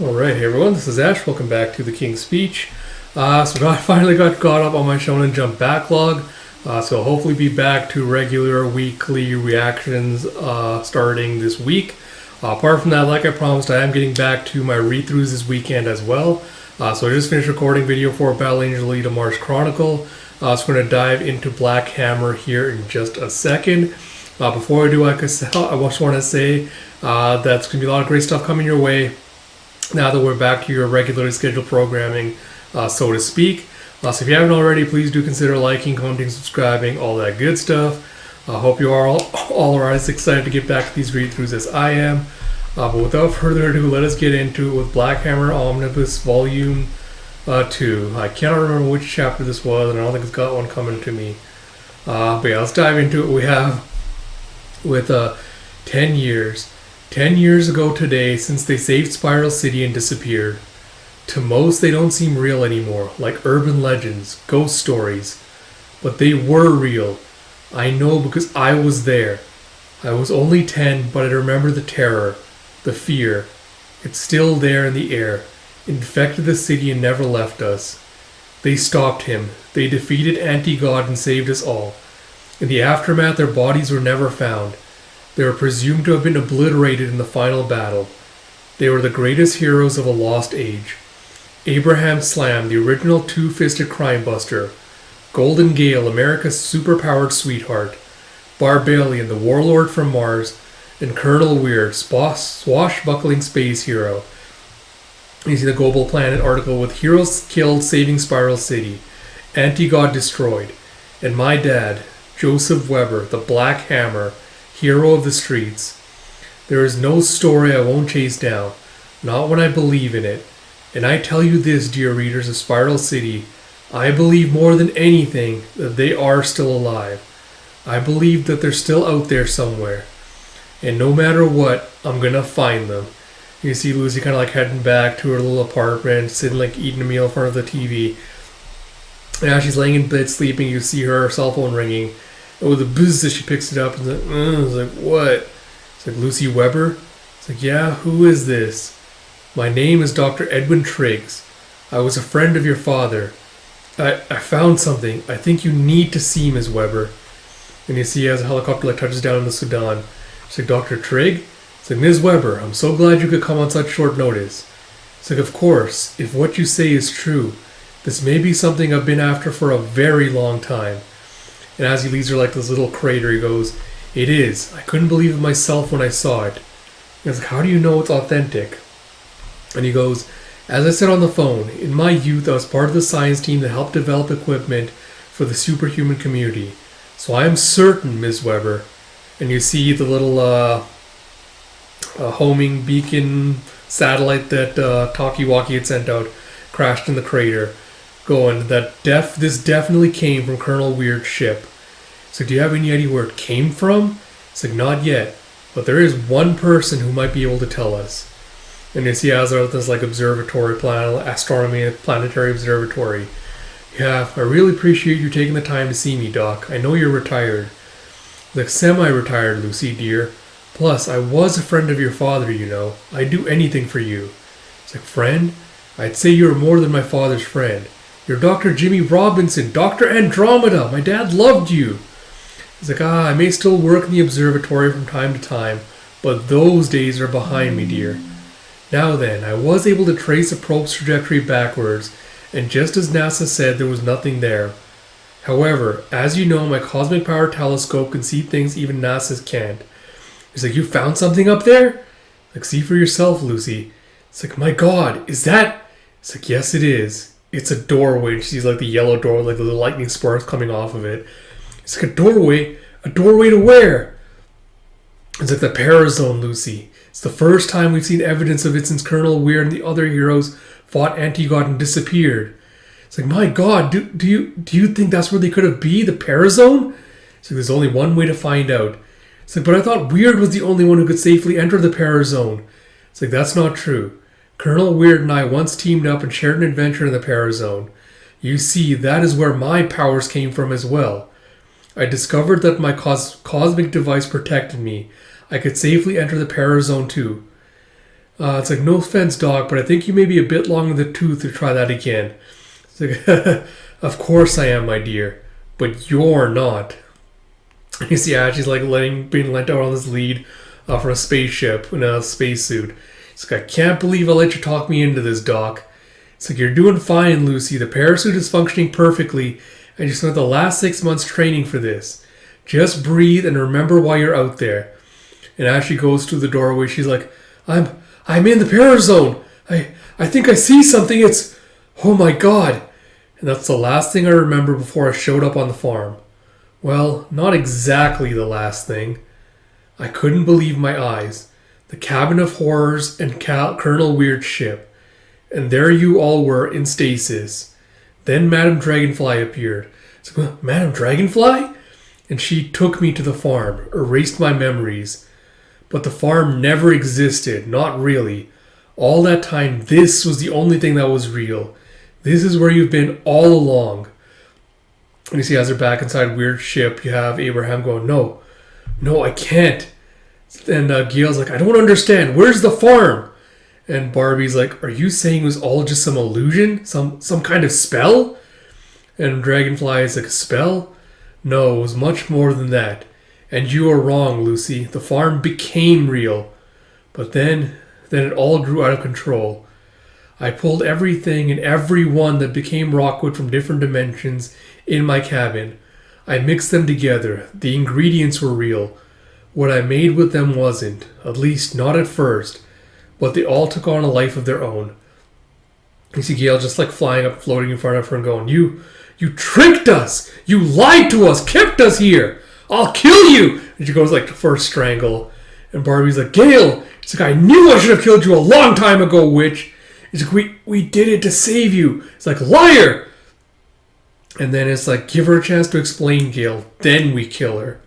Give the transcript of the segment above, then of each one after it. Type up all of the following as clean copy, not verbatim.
Alright, hey everyone, this is Ash. Welcome back to the King's Speech. I finally got caught up on my Shonen Jump backlog, so I'll hopefully be back to regular weekly reactions starting this week. Apart from that, like I promised, I am getting back to my read-throughs this weekend as well. So I just finished recording video for Battle Angel Alita Mars Chronicle. So we're going to dive into Black Hammer here in just a second. Before I do, I just want to say that's going to be a lot of great stuff coming your way now that we're back to your regularly scheduled programming, so to speak. So if you haven't already, please do consider liking, commenting, subscribing, all that good stuff. I hope you are all are as excited to get back to these read-throughs as I am. But without further ado, let us get into it with Black Hammer Omnibus Volume 2. I cannot remember which chapter this was, and I don't think it's got one coming to me. But yeah, let's dive into it. We have with 10 years. 10 years ago today, since they saved Spiral City and disappeared. To most, they don't seem real anymore, like urban legends, ghost stories. But they were real. I know because I was there. I was only 10, but I remember the terror, the fear. It's still there in the air. It infected the city and never left us. They stopped him. They defeated Anti-God and saved us all. In the aftermath, their bodies were never found. They were presumed to have been obliterated in the final battle. They were the greatest heroes of a lost age. Abraham Slam, the original two-fisted crime buster. Golden Gale, America's superpowered sweetheart. Barbalian, the warlord from Mars. And Colonel Weird, swashbuckling space hero. You see the Global Planet article with heroes killed saving Spiral City. Anti-God destroyed. And my dad, Joseph Weber, the Black Hammer, hero of the streets. There is no story I won't chase down, not when I believe in it. And I tell you this, dear readers of Spiral City, I believe more than anything that they are still alive. I believe that they're still out there somewhere. And no matter what, I'm gonna find them. You see Lucy kind of like heading back to her little apartment, sitting like eating a meal in front of the TV. And as she's laying in bed sleeping, you see her cell phone ringing. And with a buzz, she picks it up and it's like, what? It's like, Lucy Weber? It's like, yeah, who is this? My name is Dr. Edwin Triggs. I was a friend of your father. I found something. I think you need to see Ms. Weber. And you see as a helicopter like touches down in the Sudan. It's like, Dr. Trigg? It's like, Ms. Weber, I'm so glad you could come on such short notice. It's like, of course, if what you say is true, this may be something I've been after for a very long time. And as he leaves her like this little crater, he goes, it is. I couldn't believe it myself when I saw it. He's like, how do you know it's authentic? And he goes, as I said on the phone, in my youth I was part of the science team that helped develop equipment for the superhuman community. So I am certain, Ms. Weber. And you see the little homing beacon satellite that Talkie-Walkie had sent out crashed in the crater. Going that this definitely came from Colonel Weird's ship. So do you have any idea where it came from? It's like, not yet, but there is one person who might be able to tell us. And you see Azar with this like observatory, astronomy, planetary observatory. Yeah, I really appreciate you taking the time to see me, Doc. I know you're retired. Like semi-retired, Lucy, dear. Plus, I was a friend of your father, you know. I'd do anything for you. It's like, friend? I'd say you're more than my father's friend. You're Dr. Jimmy Robinson, Dr. Andromeda. My dad loved you. He's like, I may still work in the observatory from time to time, but those days are behind me, dear. Now then, I was able to trace the probe's trajectory backwards, and just as NASA said, there was nothing there. However, as you know, my cosmic power telescope can see things even NASA can't. He's like, you found something up there? Like, see for yourself, Lucy. It's like, my God, is that? It's like, yes, it is. It's a doorway. She sees like the yellow door, like the lightning sparks coming off of it. It's like a doorway. A doorway to where? It's like the Parazone, Lucy. It's the first time we've seen evidence of it since Colonel Weird and the other heroes fought Anti-God and disappeared. It's like, my God, do you think that's where they could have been? The Parazone? It's like, there's only one way to find out. It's like, but I thought Weird was the only one who could safely enter the Parazone. It's like, that's not true. Colonel Weird and I once teamed up and shared an adventure in the Parazone. You see, that is where my powers came from as well. I discovered that my cosmic device protected me. I could safely enter the Parazone too. It's like, no offense, Doc, but I think you may be a bit long in the tooth to try that again. It's like, of course I am, my dear, but you're not. And you see Ashley's like being lent out on this lead for a spaceship in a spacesuit. It's like, I can't believe I let you talk me into this, Doc. It's like, you're doing fine, Lucy. The parasuit is functioning perfectly, and you spent the last 6 months training for this. Just breathe and remember why you're out there. And as she goes to the doorway, she's like, I'm in the parazone. I think I see something. It's, oh my God. And that's the last thing I remember before I showed up on the farm. Well, not exactly the last thing. I couldn't believe my eyes. The cabin of horrors and Colonel Weird's ship. And there you all were in stasis. Then Madame Dragonfly appeared. So, Madame Dragonfly? And she took me to the farm, erased my memories. But the farm never existed, not really. All that time, this was the only thing that was real. This is where you've been all along. And you see, as they're back inside Weird's ship, you have Abraham going, No, I can't. And Gail's like, I don't understand. Where's the farm? And Barbie's like, are you saying it was all just some illusion? Some kind of spell? And Dragonfly is like, a spell? No, it was much more than that. And you are wrong, Lucy. The farm became real. But then it all grew out of control. I pulled everything and everyone that became Rockwood from different dimensions in my cabin. I mixed them together. The ingredients were real. What I made with them wasn't, at least not at first. But they all took on a life of their own. You see Gail just like flying up, floating in front of her and going, You tricked us! You lied to us! Kept us here! I'll kill you! And she goes like for a strangle. And Barbie's like, Gail! She's like, I knew I should have killed you a long time ago, witch! He's like, we did it to save you. It's like, liar! And then it's like, give her a chance to explain, Gail. Then we kill her.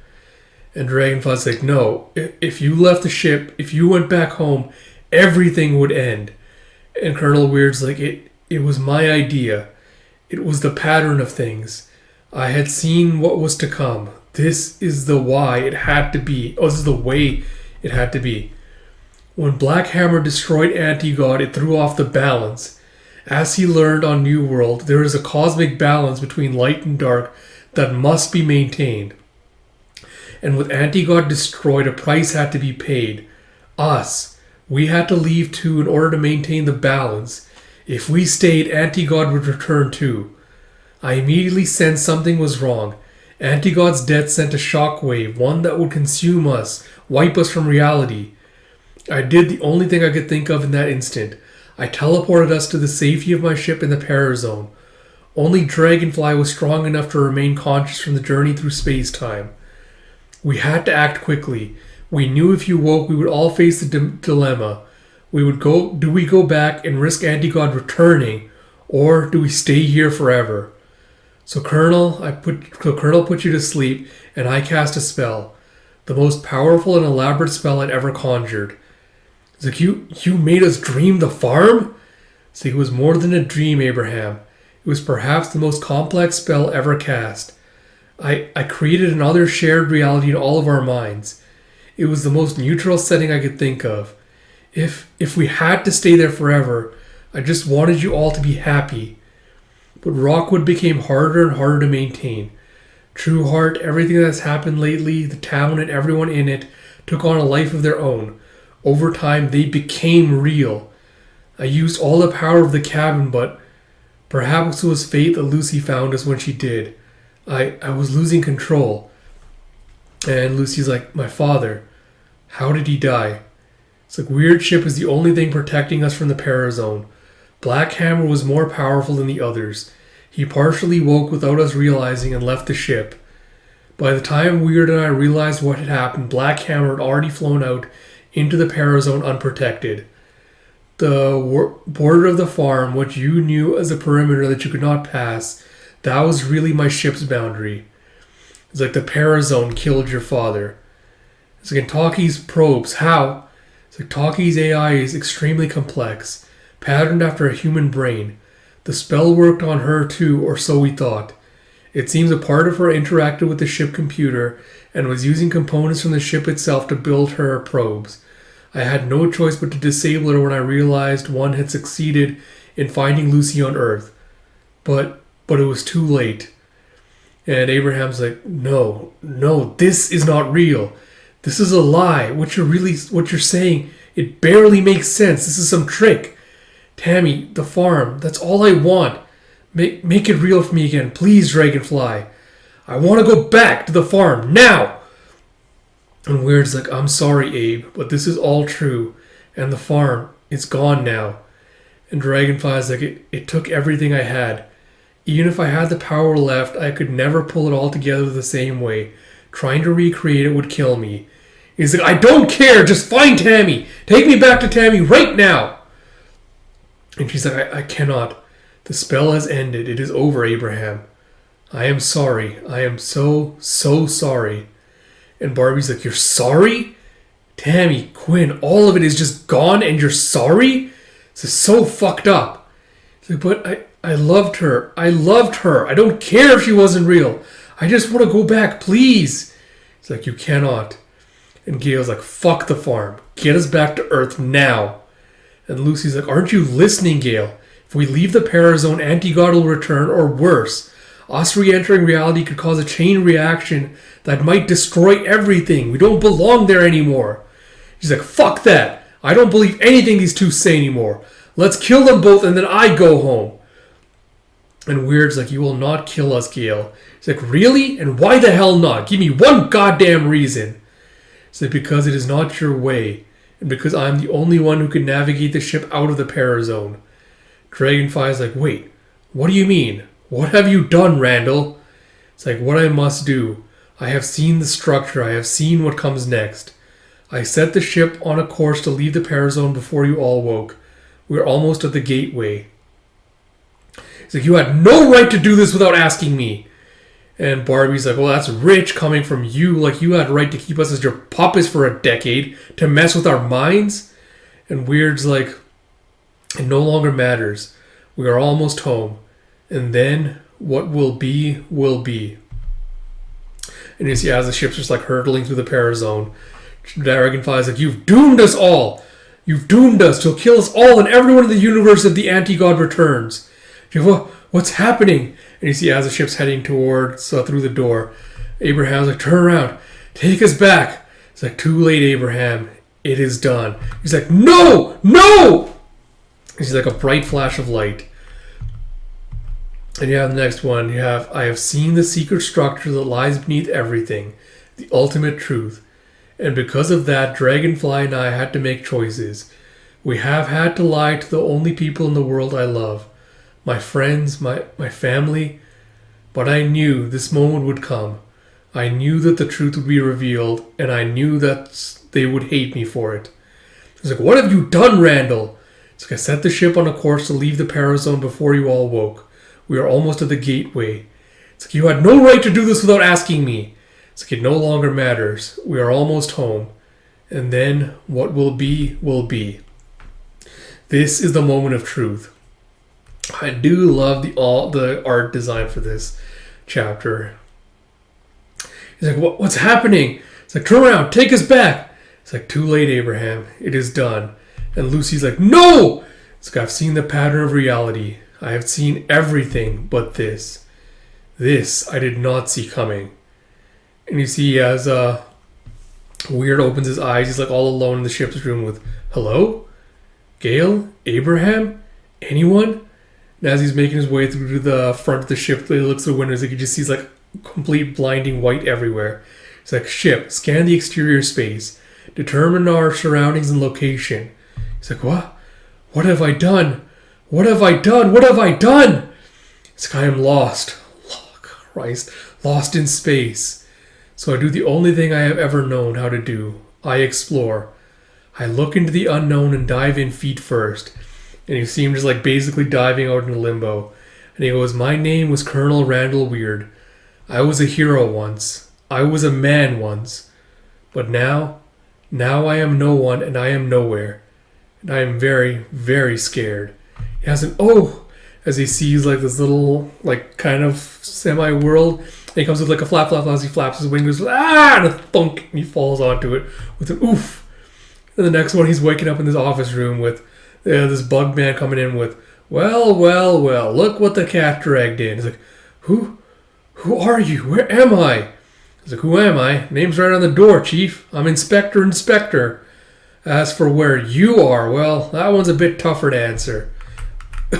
And Dragonfly's like, no. If you left the ship, if you went back home, everything would end. And Colonel Weird's like, it was my idea. It was the pattern of things. I had seen what was to come. This is the why it had to be. Oh, this is the way it had to be. When Black Hammer destroyed Anti-God, it threw off the balance. As he learned on New World, there is a cosmic balance between light and dark that must be maintained. And with Anti-God destroyed, a price had to be paid. Us. We had to leave too in order to maintain the balance. If we stayed, Anti-God would return too. I immediately sensed something was wrong. Anti-God's death sent a shockwave, one that would consume us, wipe us from reality. I did the only thing I could think of in that instant. I teleported us to the safety of my ship in the Parazone. Only Dragonfly was strong enough to remain conscious from the journey through space-time. We had to act quickly. We knew if you woke, we would all face the dilemma. Do we go back and risk Anti-God returning, or do we stay here forever? So Colonel put you to sleep, and I cast a spell. The most powerful and elaborate spell I'd ever conjured. It's like, you made us dream the farm? See, it was more than a dream, Abraham. It was perhaps the most complex spell ever cast. I created another shared reality in all of our minds. It was the most neutral setting I could think of. If we had to stay there forever, I just wanted you all to be happy. But Rockwood became harder and harder to maintain. True Heart, everything that's happened lately, the town and everyone in it, took on a life of their own. Over time, they became real. I used all the power of the cabin, but perhaps it was fate that Lucy found us when she did. I was losing control. And Lucy's like, my father, how did he die? It's like, Weird Ship is the only thing protecting us from the Parazone. Black Hammer was more powerful than the others. He partially woke without us realizing and left the ship. By the time Weird and I realized what had happened, Black Hammer had already flown out into the Parazone unprotected. The border of the farm, what you knew as a perimeter that you could not pass, that was really my ship's boundary. It's like the Parazone killed your father. It's like in Talkie's probes, how? It's like Talkie's AI is extremely complex, patterned after a human brain. The spell worked on her too, or so we thought. It seems a part of her interacted with the ship computer and was using components from the ship itself to build her probes. I had no choice but to disable her when I realized one had succeeded in finding Lucy on Earth. But it was too late. And Abraham's like, no, this is not real. This is a lie. What you're saying, it barely makes sense. This is some trick. Tammy, the farm, that's all I want. Make it real for me again, please, Dragonfly. I want to go back to the farm, now! And Weird's like, I'm sorry, Abe, but this is all true. And the farm, it's gone now. And Dragonfly's like, it took everything I had. Even if I had the power left, I could never pull it all together the same way. Trying to recreate it would kill me. He's like, I don't care, just find Tammy. Take me back to Tammy right now. And she's like, I cannot. The spell has ended. It is over, Abraham. I am sorry. I am so sorry. And Barbie's like, you're sorry? Tammy, Quinn, all of it is just gone and you're sorry? This is so fucked up. He's like, but I loved her. I loved her. I don't care if she wasn't real. I just want to go back, please. He's like, you cannot. And Gail's like, fuck the farm. Get us back to Earth now. And Lucy's like, aren't you listening, Gail? If we leave the Parazone, Anti-God will return, or worse. Us re-entering reality could cause a chain reaction that might destroy everything. We don't belong there anymore. She's like, fuck that. I don't believe anything these two say anymore. Let's kill them both and then I go home. And Weird's like, you will not kill us, Gail. He's like, really? And why the hell not? Give me one goddamn reason. He's like, because it is not your way. And because I'm the only one who can navigate the ship out of the Parazone. Dragonfly's like, wait, what do you mean? What have you done, Randall? It's like, what I must do. I have seen the structure. I have seen what comes next. I set the ship on a course to leave the Parazone before you all woke. We're almost at the gateway. It's like, you had no right to do this without asking me. And Barbie's like, well, that's rich coming from you. Like, you had right to keep us as your puppets for a decade, to mess with our minds. And Weird's like, it no longer matters. We are almost home. And then what will be, will be. And you see as the ship's just like hurtling through the Parazone, Dragonfly's like, you've doomed us all. You've doomed us. You'll kill us all and everyone in the universe if the Anti-God returns. What's happening? And you see as the ship's heading towards, through the door, Abraham's like, turn around. Take us back. It's like, too late, Abraham. It is done. He's like, no! He's like a bright flash of light. And you have the next one. You have, I have seen the secret structure that lies beneath everything. The ultimate truth. And because of that, Dragonfly and I had to make choices. We have had to lie to the only people in the world I love. My friends, my family. But I knew this moment would come. I knew that the truth would be revealed. And I knew that they would hate me for it. It's like, what have you done, Randall? It's like, I set the ship on a course to leave the Parazone before you all woke. We are almost at the gateway. It's like, you had no right to do this without asking me. It's like, it no longer matters. We are almost home. And then what will be, will be. This is the moment of truth. I do love the art design for this chapter. He's like, what's happening? It's like, turn around, take us back. It's like, too late, Abraham. It is done. And Lucy's like, no! It's like, I've seen the pattern of reality. I have seen everything but this. This I did not see coming. And you see as Weird opens his eyes, he's like all alone in the ship's room with, hello? Gail? Abraham? Anyone? And as he's making his way through to the front of the ship, he looks through the windows, he just sees like complete blinding white everywhere. It's like, ship, scan the exterior space. Determine our surroundings and location. He's like, what? What have I done? What have I done? What have I done? It's like, I am lost. Oh, Christ. Lost in space. So I do the only thing I have ever known how to do. I explore. I look into the unknown and dive in feet first. And you see him just like basically diving out into limbo. And he goes, my name was Colonel Randall Weird. I was a hero once. I was a man once. But now I am no one and I am nowhere. And I am very, very scared. He has an as he sees like this little like kind of semi-world. And he comes with like a flap as he flaps his wings, and a thunk, and he falls onto it with an oof. And the next one, he's waking up in this office room with this bug man coming in with, well, look what the cat dragged in. He's like, who are you? Where am I? He's like, who am I? Name's right on the door, Chief. I'm Inspector. As for where you are, well, that one's a bit tougher to answer.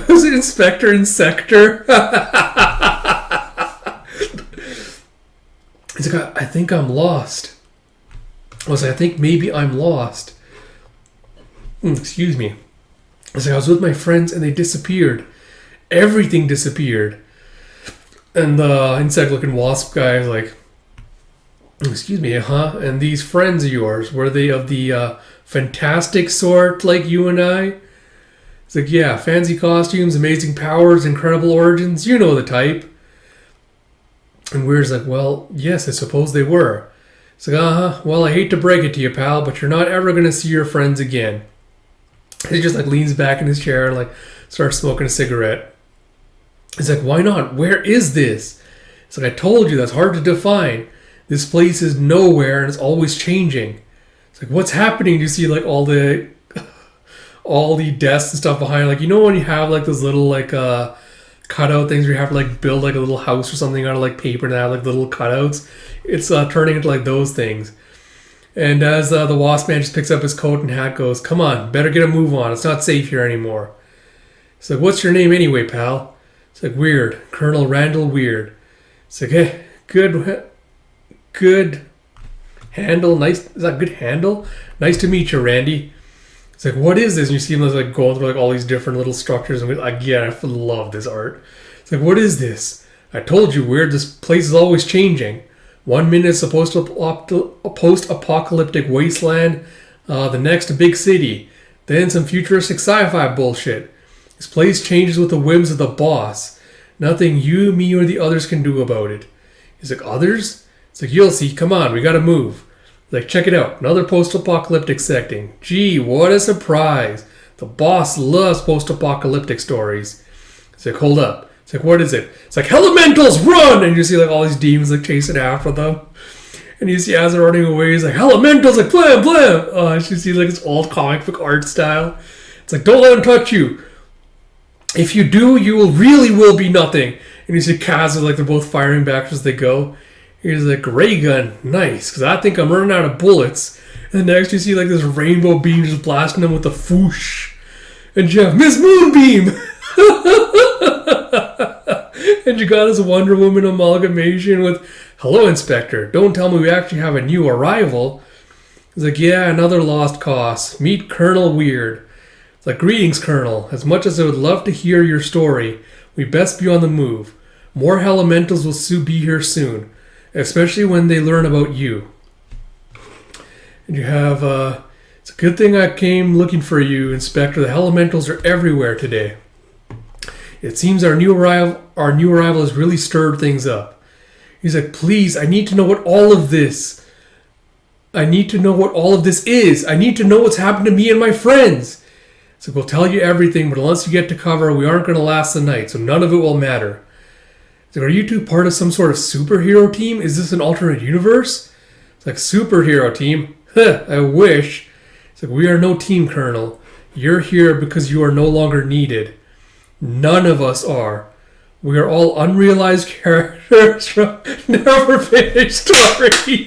Was it Inspector and Sector? He's like, I think I'm lost. I was like, I think maybe I'm lost. Excuse me. I was like, I was with my friends and they disappeared. Everything disappeared. And the insect-looking wasp guy is like, excuse me, huh? And these friends of yours, were they of the fantastic sort like you and I? It's like, yeah, fancy costumes, amazing powers, incredible origins, you know the type. And Weird's like, well, yes, I suppose they were. It's like, well, I hate to break it to you, pal, but you're not ever going to see your friends again. He just like leans back in his chair and like starts smoking a cigarette. He's like, why not? Where is this? It's like, I told you, that's hard to define. This place is nowhere and it's always changing. It's like, what's happening? You see like all the desks and stuff behind, like, you know when you have like those little like cutout things where you have to like build like a little house or something out of like paper and have like little cutouts? It's turning into like those things. And as the wasp man just picks up his coat and hat, goes, come on, better get a move on. It's not safe here anymore. It's like, what's your name anyway, pal? It's like, Weird. Colonel Randall Weird. It's like, hey, good handle. Nice. Is that good handle? Nice to meet you, Randy. It's like, what is this? And you see him like going through like all these different little structures. And again, I love this art. It's like, what is this? I told you, Weird, this place is always changing. 1 minute it's supposed to a post-apocalyptic wasteland. The next a big city. Then some futuristic sci-fi bullshit. This place changes with the whims of the boss. Nothing you, me, or the others can do about it. He's like, others? It's like, you'll see. Come on, we gotta move. Like, check it out. Another post-apocalyptic setting. Gee, what a surprise. The boss loves post-apocalyptic stories. It's like, hold up. It's like, what is it? It's like, Elementals, run! And you see like all these demons like chasing after them. And you see as they're running away, he's like, Elementals, like, blam, blam! And you see like this old comic book art style. It's like, don't let them touch you. If you do, you will be nothing. And you see Kaz is like, they're both firing back as they go. He's like, ray gun, nice, because I think I'm running out of bullets. And then next you see like this rainbow beam just blasting them with a foosh. And you have Miss Moonbeam! And you got this Wonder Woman amalgamation with, hello, Inspector. Don't tell me we actually have a new arrival. He's like, yeah, another lost cause. Meet Colonel Weird. It's like, greetings, Colonel. As much as I would love to hear your story, we best be on the move. More Elementals will be here soon, especially when they learn about you. And you have, it's a good thing I came looking for you, Inspector. The Elementals are everywhere today. It seems our new arrival has really stirred things up. He's like, please, I need to know what all of this. I need to know what all of this is. I need to know what's happened to me and my friends. So we'll tell you everything, but unless you get to cover, we aren't going to last the night, so none of it will matter. So are you two part of some sort of superhero team? Is this an alternate universe? It's like, superhero team? I wish. It's like, we are no team, Colonel. You're here because you are no longer needed. None of us are. We are all unrealized characters from never finished stories.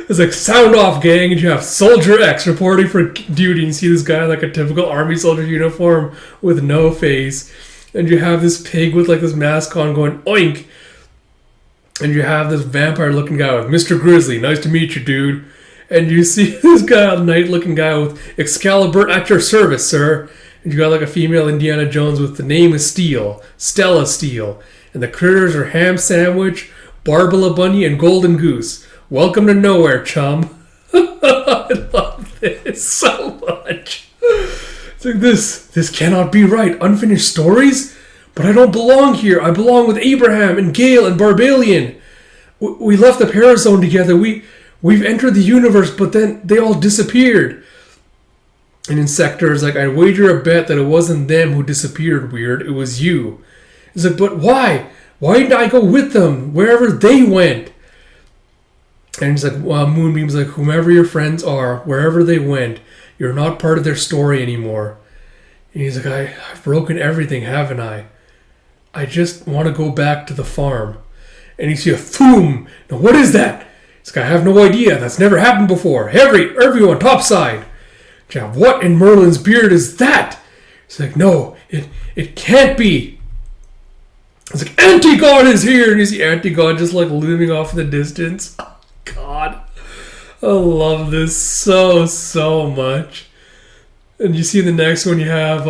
It's like, sound off, gang, and you have Soldier X reporting for duty. And you see this guy in like a typical army soldier uniform with no face. And you have this pig with like this mask on going, oink. And you have this vampire-looking guy with Mr. Grizzly. Nice to meet you, dude. And you see this guy, a knight-looking guy with Excalibur at your service, sir. And you got like a female Indiana Jones with the name is Steel, Stella Steel. And the critters are Ham Sandwich, Barbara Bunny, and Golden Goose. Welcome to nowhere, chum. I love this so much. It's like, this cannot be right. Unfinished stories? But I don't belong here. I belong with Abraham and Gale and Barbalian. We left the Parazone together. We've entered the universe, but then they all disappeared. And in Sector's like, I wager a bet that it wasn't them who disappeared, Weird. It was you. It's like, but why? Why didn't I go with them wherever they went? And he's like, well, Moonbeam's like, whomever your friends are, wherever they went, you're not part of their story anymore. And he's like, I've broken everything, haven't I? I just want to go back to the farm. And you see a thoom. Now what is that? He's like, I have no idea. That's never happened before. Everyone, topside. Jav, what in Merlin's beard is that? He's like, no, it can't be. It's like, Anti-God is here! And you see Anti-God just like looming off in the distance. Oh, God. I love this so much. And you see in the next one you have,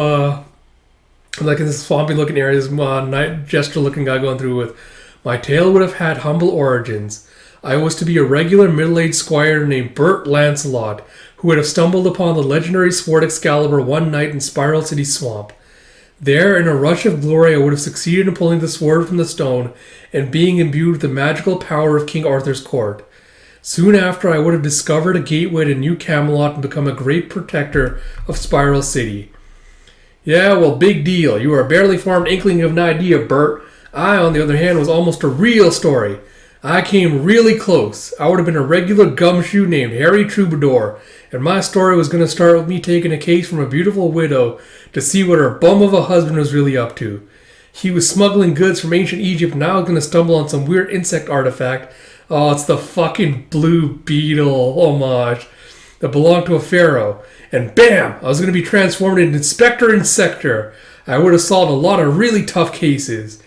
like in this swampy looking area, this night jester looking guy going through with, my tale would have had humble origins. I was to be a regular middle-aged squire named Bert Lancelot, who would have stumbled upon the legendary sword Excalibur one night in Spiral City Swamp. There, in a rush of glory, I would have succeeded in pulling the sword from the stone and being imbued with the magical power of King Arthur's court. Soon after, I would have discovered a gateway to New Camelot and become a great protector of Spiral City. Yeah, well, big deal. You are a barely formed inkling of an idea, Bert. I, on the other hand, was almost a real story. I came really close. I would have been a regular gumshoe named Harry Troubadour, and my story was going to start with me taking a case from a beautiful widow to see what her bum of a husband was really up to. He was smuggling goods from ancient Egypt, and I was going to stumble on some weird insect artifact. Oh, it's the fucking blue beetle homage that belonged to a pharaoh. And bam! I was going to be transformed into Inspector Insector. I would have solved a lot of really tough cases.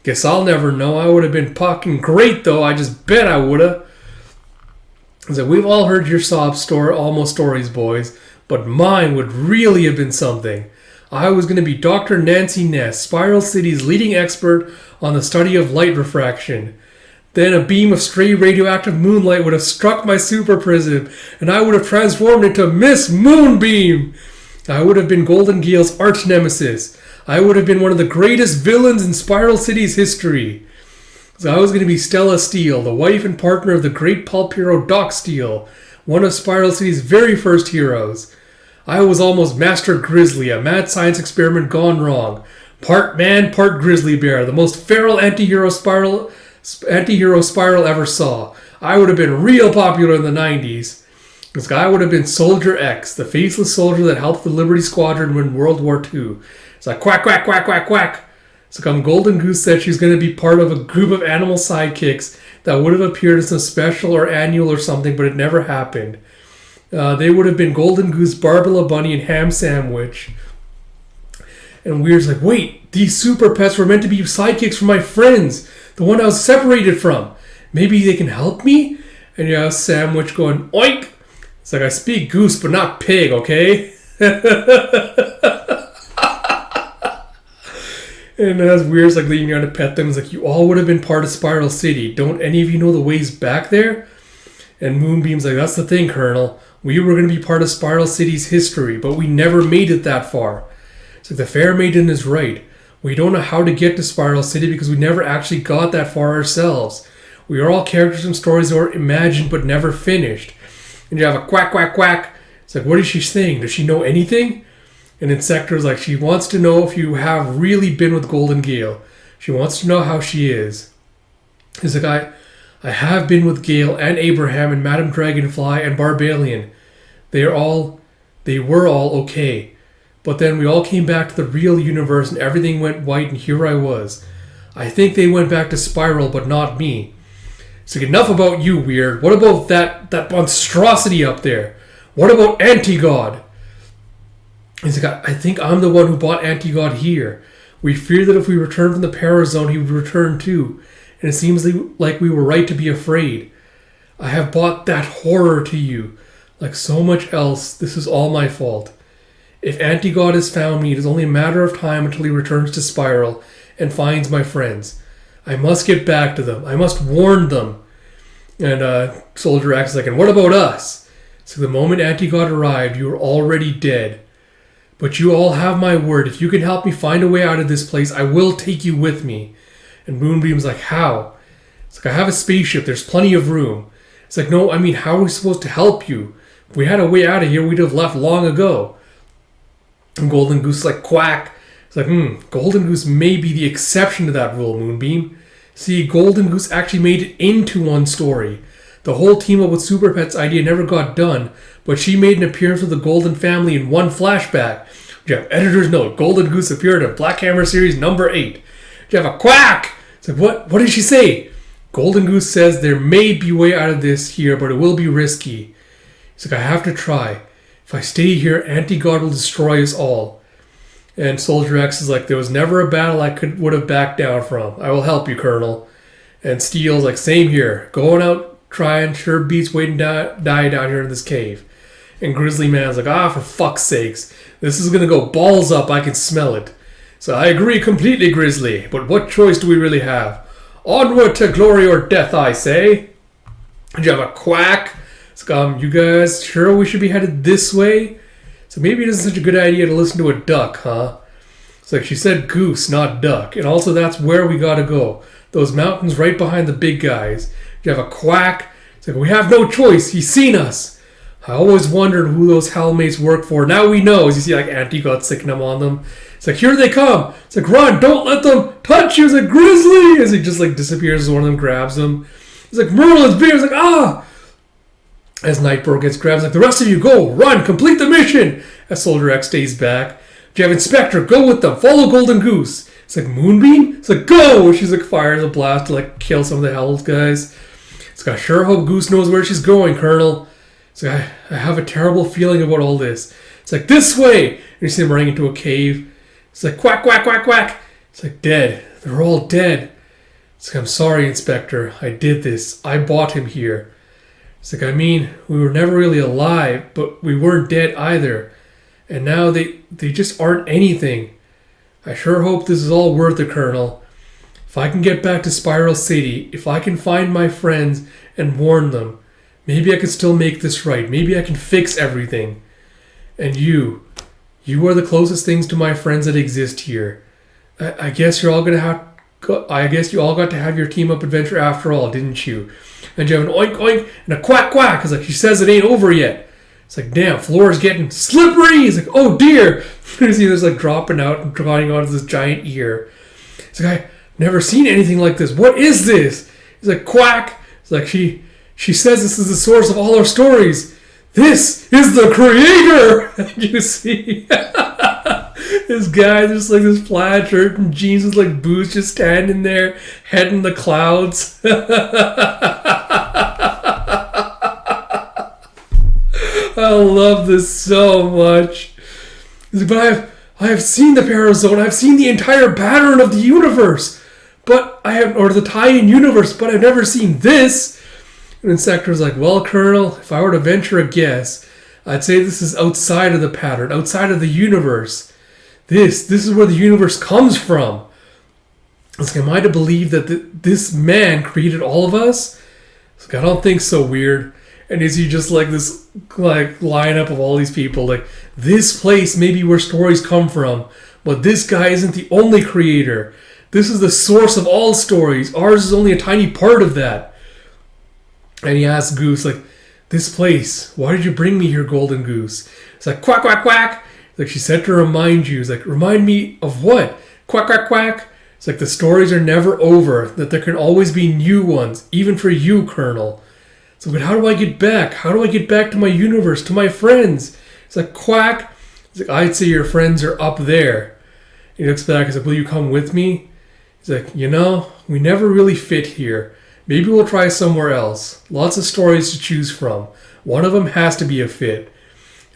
Guess I'll never know. I would have been fucking great, though. I just bet I would have. So we've all heard your sob story, almost stories, boys, but mine would really have been something. I was going to be Dr. Nancy Ness, Spiral City's leading expert on the study of light refraction. Then a beam of stray radioactive moonlight would have struck my super prism, and I would have transformed into Miss Moonbeam. I would have been Golden Gale's arch nemesis. I would have been one of the greatest villains in Spiral City's history. So I was going to be Stella Steele, the wife and partner of the great pulp hero Doc Steele, one of Spiral City's very first heroes. I was almost Master Grizzly, a mad science experiment gone wrong. Part man, part grizzly bear, the most feral anti-hero Spiral ever saw. I would have been real popular in the 90s. This guy would have been Soldier X, the faceless soldier that helped the Liberty Squadron win World War II. It's like quack, quack, quack, quack, quack. So come Golden Goose said she's going to be part of a group of animal sidekicks that would have appeared as a special or annual or something, but it never happened. They would have been Golden Goose, Barbara Bunny, and Ham Sandwich. And Weird's like, wait, these super pets were meant to be sidekicks for my friends, the one I was separated from. Maybe they can help me? And you have Sandwich going, oink! It's like, I speak goose, but not pig, okay? And as Weird's like leading around to pet them, it's like, you all would have been part of Spiral City. Don't any of you know the ways back there? And Moonbeam's like, that's the thing, Colonel. We were going to be part of Spiral City's history, but we never made it that far. It's like, the Fair Maiden is right. We don't know how to get to Spiral City because we never actually got that far ourselves. We are all characters from stories that were imagined but never finished. And you have a quack, quack, quack. It's like, what is she saying? Does she know anything? And Insector's like, she wants to know if you have really been with Golden Gale. She wants to know how she is. He's like, I have been with Gale and Abraham and Madame Dragonfly and Barbalian. They were all okay. But then we all came back to the real universe and everything went white and here I was. I think they went back to Spiral, but not me. So enough about you, Weird. What about that monstrosity up there? What about Anti-God? He's like, I think I'm the one who brought Anti-God here. We fear that if we return from the Parazone, he would return too. And it seems like we were right to be afraid. I have brought that horror to you. Like so much else, this is all my fault. If Anti-God has found me, it is only a matter of time until he returns to Spiral and finds my friends. I must get back to them. I must warn them. And Soldier X is like, and what about us? So the moment Anti-God arrived, you were already dead. But you all have my word. If you can help me find a way out of this place, I will take you with me. And Moonbeam's like, how? It's like, I have a spaceship. There's plenty of room. It's like, no, I mean, how are we supposed to help you? If we had a way out of here, we'd have left long ago. And Golden Goose is like, quack. It's like, Golden Goose may be the exception to that rule, Moonbeam. See, Golden Goose actually made it into one story. The whole team up with Super Pet's idea never got done, but she made an appearance with the Golden family in one flashback. Jeff, editor's note, Golden Goose appeared in Black Hammer series number 8. Jeff, a quack! It's like, what did she say? Golden Goose says there may be a way out of this here, but it will be risky. He's like, I have to try. If I stay here, Anti-God will destroy us all. And Soldier X is like, there was never a battle I would have backed down from. I will help you, Colonel. And Steel's like, same here. Going out trying sure beats waiting to die down here in this cave. And Grizzly Man's like, for fuck's sakes. This is going to go balls up. I can smell it. So I agree completely, Grizzly. But what choice do we really have? Onward to glory or death, I say. And you have a quack. So, you guys sure we should be headed this way? So maybe it isn't such a good idea to listen to a duck, huh? It's like she said goose, not duck. And also that's where we gotta go. Those mountains right behind the big guys. You have a quack. It's like, we have no choice. He's seen us. I always wondered who those hellmates work for. Now we know. As you see, like, Anti-God sicking them on them. It's like, here they come. It's like, run, don't let them touch you. It's like, Grizzly. As he just, like, disappears as one of them grabs him. It's like, Merlin's beer. It's like, As Nightbird gets grabbed, like, the rest of you go, run, complete the mission. As Soldier X stays back. You have Inspector, go with them, follow Golden Goose. It's like, Moonbeam? It's like, go! She's like, fires a blast to, like, kill some of the Hell's guys. It's like, I sure hope Goose knows where she's going, Colonel. It's like, I have a terrible feeling about all this. It's like, this way! And you see him running into a cave. It's like, quack, quack, quack, quack. It's like, dead. They're all dead. It's like, I'm sorry, Inspector. I did this. I bought him here. It's like, I mean, we were never really alive, but we weren't dead either. And now they just aren't anything. I sure hope this is all worth it, Colonel. If I can get back to Spiral City, if I can find my friends and warn them, maybe I can still make this right. Maybe I can fix everything. And you are the closest things to my friends that exist here. I guess you're all gonna have. I guess you all got to have your team up adventure after all, didn't you? And you have an oink oink and a quack quack, because like she says it ain't over yet. It's like, damn, floor is getting slippery. He's like, oh dear. You see this like dropping out and drawing onto this giant ear. It's like, I've never seen anything like this. What is this? He's like, quack. It's like, she says this is the source of all our stories. This is the creator. And you see this guy, just like this plaid shirt and jeans with like boots, just standing there, head in the clouds. I love this so much. But I have seen the Parazone. I've seen the entire pattern of the universe, or the tie-in universe, but I've never seen this. And Insector's like, well, Colonel, if I were to venture a guess, I'd say this is outside of the pattern, outside of the universe. This is where the universe comes from. It's like, am I to believe that this man created all of us? It's like, I don't think so, weird. And is he just like this like lineup of all these people? Like, this place may be where stories come from, but this guy isn't the only creator. This is the source of all stories. Ours is only a tiny part of that. And he asks Goose, like, this place, why did you bring me here, Golden Goose? It's like, quack, quack, quack. Like, she said to remind you. It's like, remind me of what? Quack, quack, quack. It's like, the stories are never over, that there can always be new ones, even for you, Colonel. So, but how do I get back? How do I get back to my universe, to my friends? It's like, quack. It's like, I'd say your friends are up there. He looks back and says, will you come with me? He's like, we never really fit here. Maybe we'll try somewhere else. Lots of stories to choose from. One of them has to be a fit.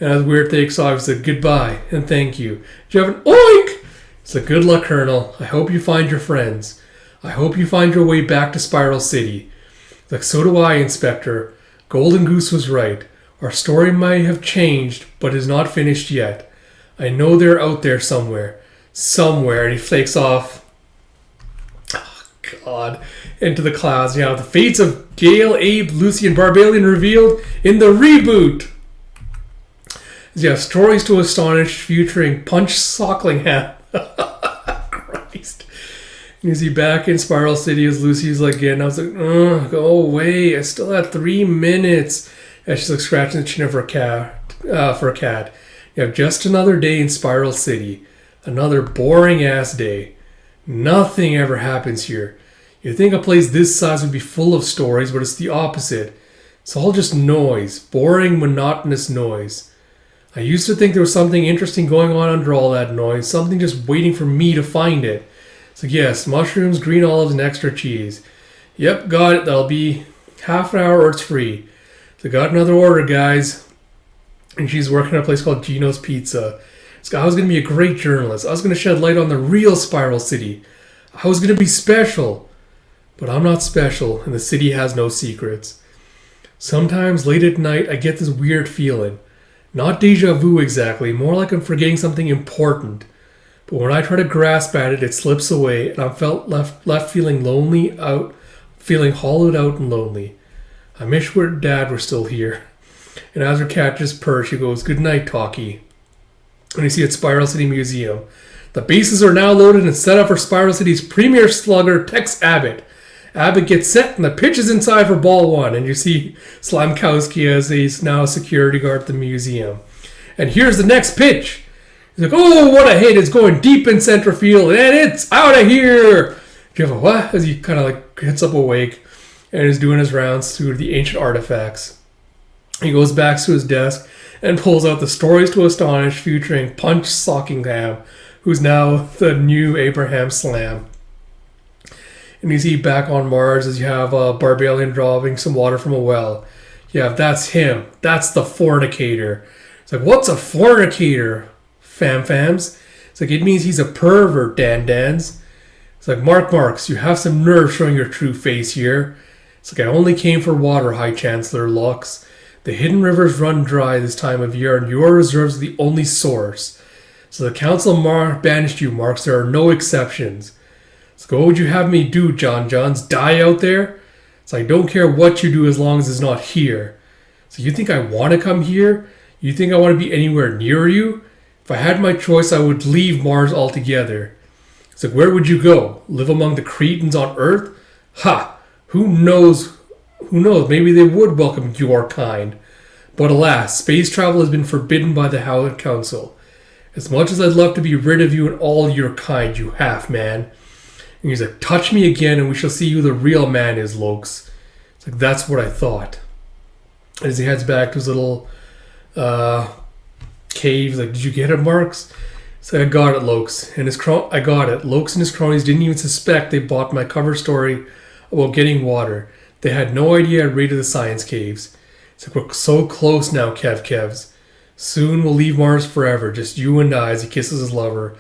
And as Weird takes off, he said, goodbye and thank you. Do you have an oink? It's like, good luck, Colonel. I hope you find your friends. I hope you find your way back to Spiral City. Like, so do I, Inspector. Golden Goose was right. Our story might have changed, but is not finished yet. I know they're out there somewhere. Somewhere. And he flakes off. Oh, God. Into the clouds. The fates of Gale, Abe, Lucy, and Barbalian revealed in the reboot. Stories to Astonish featuring Punch Socklingham. Christ. Is he back in Spiral City as Lucy's like getting? I was like, go away. I still had 3 minutes. And she's like scratching the chin of her cat. You have just another day in Spiral City. Another boring ass day. Nothing ever happens here. You'd think a place this size would be full of stories, but it's the opposite. It's all just noise, boring, monotonous noise. I used to think there was something interesting going on under all that noise, something just waiting for me to find it. It's like, yes, mushrooms, green olives, and extra cheese. Yep, got it. That'll be half an hour or it's free. So got another order, guys. And she's working at a place called Gino's Pizza. So I was going to be a great journalist. I was going to shed light on the real Spiral City. I was going to be special. But I'm not special, and the city has no secrets. Sometimes late at night, I get this weird feeling. Not deja vu exactly, more like I'm forgetting something important. But when I try to grasp at it, it slips away, and I'm left feeling lonely out, feeling hollowed out and lonely. I wish Dad were still here. And as her cat just purrs, she goes, "Good night, Talkie." And you see at Spiral City Museum, the bases are now loaded and set up for Spiral City's premier slugger, Tex Abbott. Abbott gets set and the pitch is inside for ball one. And you see Slamkowski as he's now a security guard at the museum. And here's the next pitch. He's like, "Oh, what a hit. It's going deep in center field. And it's out of here." You have a what? As he kind of like hits up awake and is doing his rounds through the ancient artifacts. He goes back to his desk and pulls out the Stories to Astonish featuring Punch Sockingham, who's now the new Abraham Slam. And you see back on Mars as you have a Barbarian drawing some water from a well. Yeah, that's him. That's the fornicator. It's like, what's a fornicator, fams? It's like, it means he's a pervert, Dans. It's like, Marks, you have some nerve showing your true face here. It's like, I only came for water, High Chancellor Lux. The hidden rivers run dry this time of year, and your reserves are the only source. So the Council banished you, Marks. There are no exceptions. So what would you have me do, Johns? Die out there? So I don't care what you do as long as it's not here. So you think I want to come here? You think I want to be anywhere near you? If I had my choice, I would leave Mars altogether. It's like, where would you go? Live among the Cretans on Earth? Ha! Who knows? Maybe they would welcome your kind. But alas, space travel has been forbidden by the Howard Council. As much as I'd love to be rid of you and all your kind, you half-man. And he's like, touch me again and we shall see who the real man is, Lokes. It's like, that's what I thought. As he heads back to his little cave, he's like, did you get it, Marks? So I got it, Lokes. I got it. Lokes and his cronies didn't even suspect they bought my cover story about getting water. They had no idea I raided the science caves. It's like, we're so close now, Kevs. Soon we'll leave Mars forever, just you and I, as he kisses his lover.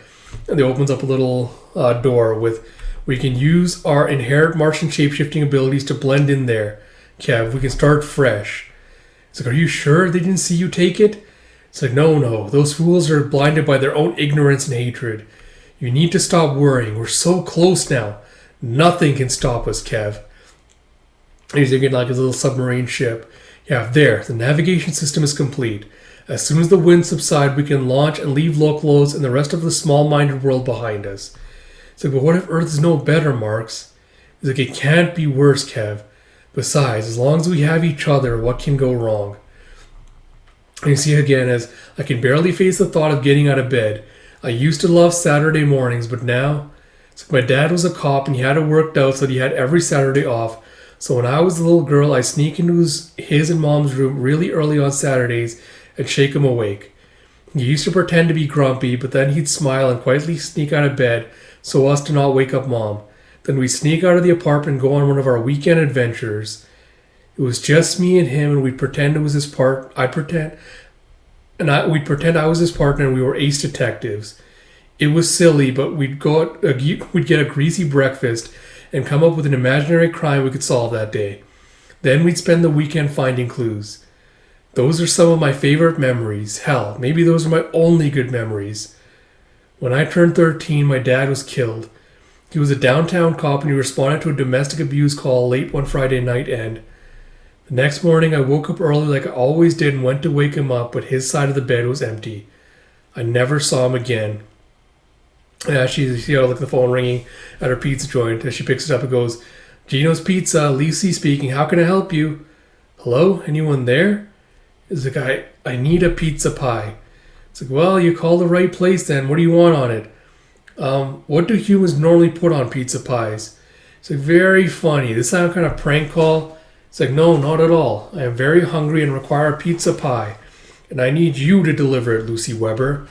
And he opens up a little door with, we can use our inherent Martian shapeshifting abilities to blend in there. Kev, we can start fresh. It's like, are you sure they didn't see you take it? It's like, no, those fools are blinded by their own ignorance and hatred. You need to stop worrying. We're so close now. Nothing can stop us, Kev. And he's thinking like his little submarine ship. Yeah, there, the navigation system is complete. As soon as the winds subside, we can launch and leave Lokelos and the rest of the small-minded world behind us. It's like, but what if Earth is no better, Marks? It's like, it can't be worse, Kev. Besides, as long as we have each other, what can go wrong? And you see again as I can barely face the thought of getting out of bed. I used to love Saturday mornings, but now... It's like my dad was a cop and he had it worked out so that he had every Saturday off. So when I was a little girl, I'd sneak into his and Mom's room really early on Saturdays and shake him awake. He used to pretend to be grumpy, but then he'd smile and quietly sneak out of bed so as to not wake up Mom. Then we'd sneak out of the apartment and go on one of our weekend adventures. It was just me and him, and we'd pretend it was his part. We'd pretend I was his partner, and we were ace detectives. It was silly, but we'd get a greasy breakfast and come up with an imaginary crime we could solve that day. Then we'd spend the weekend finding clues. Those are some of my favorite memories. Hell, maybe those are my only good memories. When I turned 13, my dad was killed. He was a downtown cop and he responded to a domestic abuse call late one Friday night and the next morning I woke up early like I always did and went to wake him up, but his side of the bed was empty. I never saw him again. And you see how the phone ringing at her pizza joint as she picks it up and goes, Gino's Pizza, Lucy speaking, how can I help you? Hello? Anyone there? It's like, I need a pizza pie. It's like, well, you called the right place then. What do you want on it? What do humans normally put on pizza pies? It's like, very funny. This sounds kind of prank call. It's like, no, not at all. I am very hungry and require a pizza pie. And I need you to deliver it, Lucy Weber.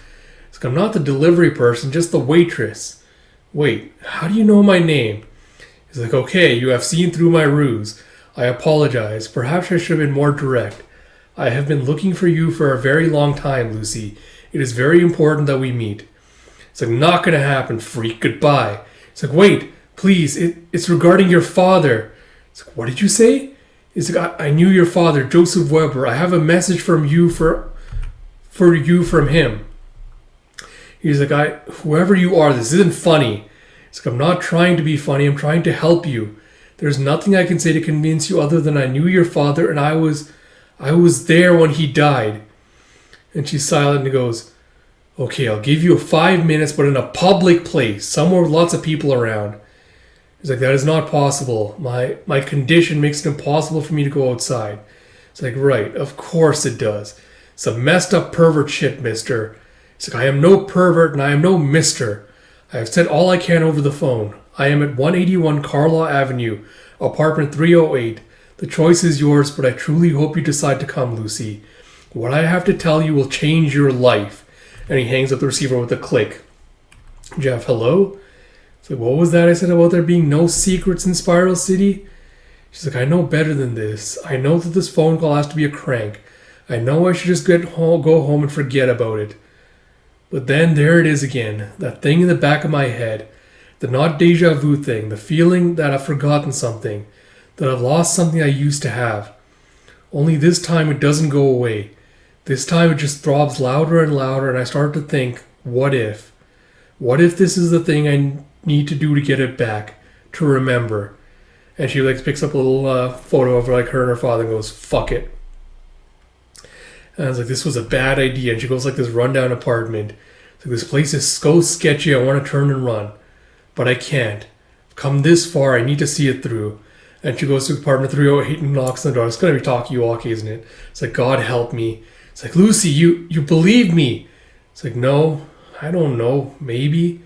It's like, I'm not the delivery person, just the waitress. Wait, how do you know my name? He's like, okay, you have seen through my ruse. I apologize. Perhaps I should have been more direct. I have been looking for you for a very long time, Lucy. It is very important that we meet. It's like, not gonna happen, freak. Goodbye. It's like, wait, please, it's regarding your father. It's like, what did you say? It's like, I knew your father, Joseph Weber. I have a message from you for you from him. He's like, whoever you are, this isn't funny. It's like, I'm not trying to be funny. I'm trying to help you. There's nothing I can say to convince you other than I knew your father and I was there when he died. And she's silent and goes, okay, I'll give you 5 minutes, but in a public place, somewhere with lots of people around. He's like, that is not possible. My condition makes it impossible for me to go outside. It's like, right, of course it does. It's a messed up pervert shit, mister. It's like, I am no pervert and I am no mister. I have said all I can over the phone. I am at 181 Carlaw Avenue, apartment 308. The choice is yours, but I truly hope you decide to come, Lucy. What I have to tell you will change your life. And he hangs up the receiver with a click. Jeff, hello? It's like, what was that I said about there being no secrets in Spiral City? She's like, I know better than this. I know that this phone call has to be a crank. I know I should just go home and forget about it. But then there it is again. That thing in the back of my head. The not deja vu thing. The feeling that I've forgotten something. That I've lost something I used to have. Only this time it doesn't go away. This time it just throbs louder and louder, and I start to think, what if? What if this is the thing I need to do to get it back? To remember. And she picks up a little photo of her and her father and goes, fuck it. And I was like, this was a bad idea. And she goes this rundown apartment. It's like, this place is so sketchy, I want to turn and run. But I can't. I've come this far, I need to see it through. And she goes to apartment 308 and knocks on the door. It's going to be talkie-walkie, isn't it? It's like, God help me. It's like, Lucy, you believe me. It's like, no, I don't know, maybe.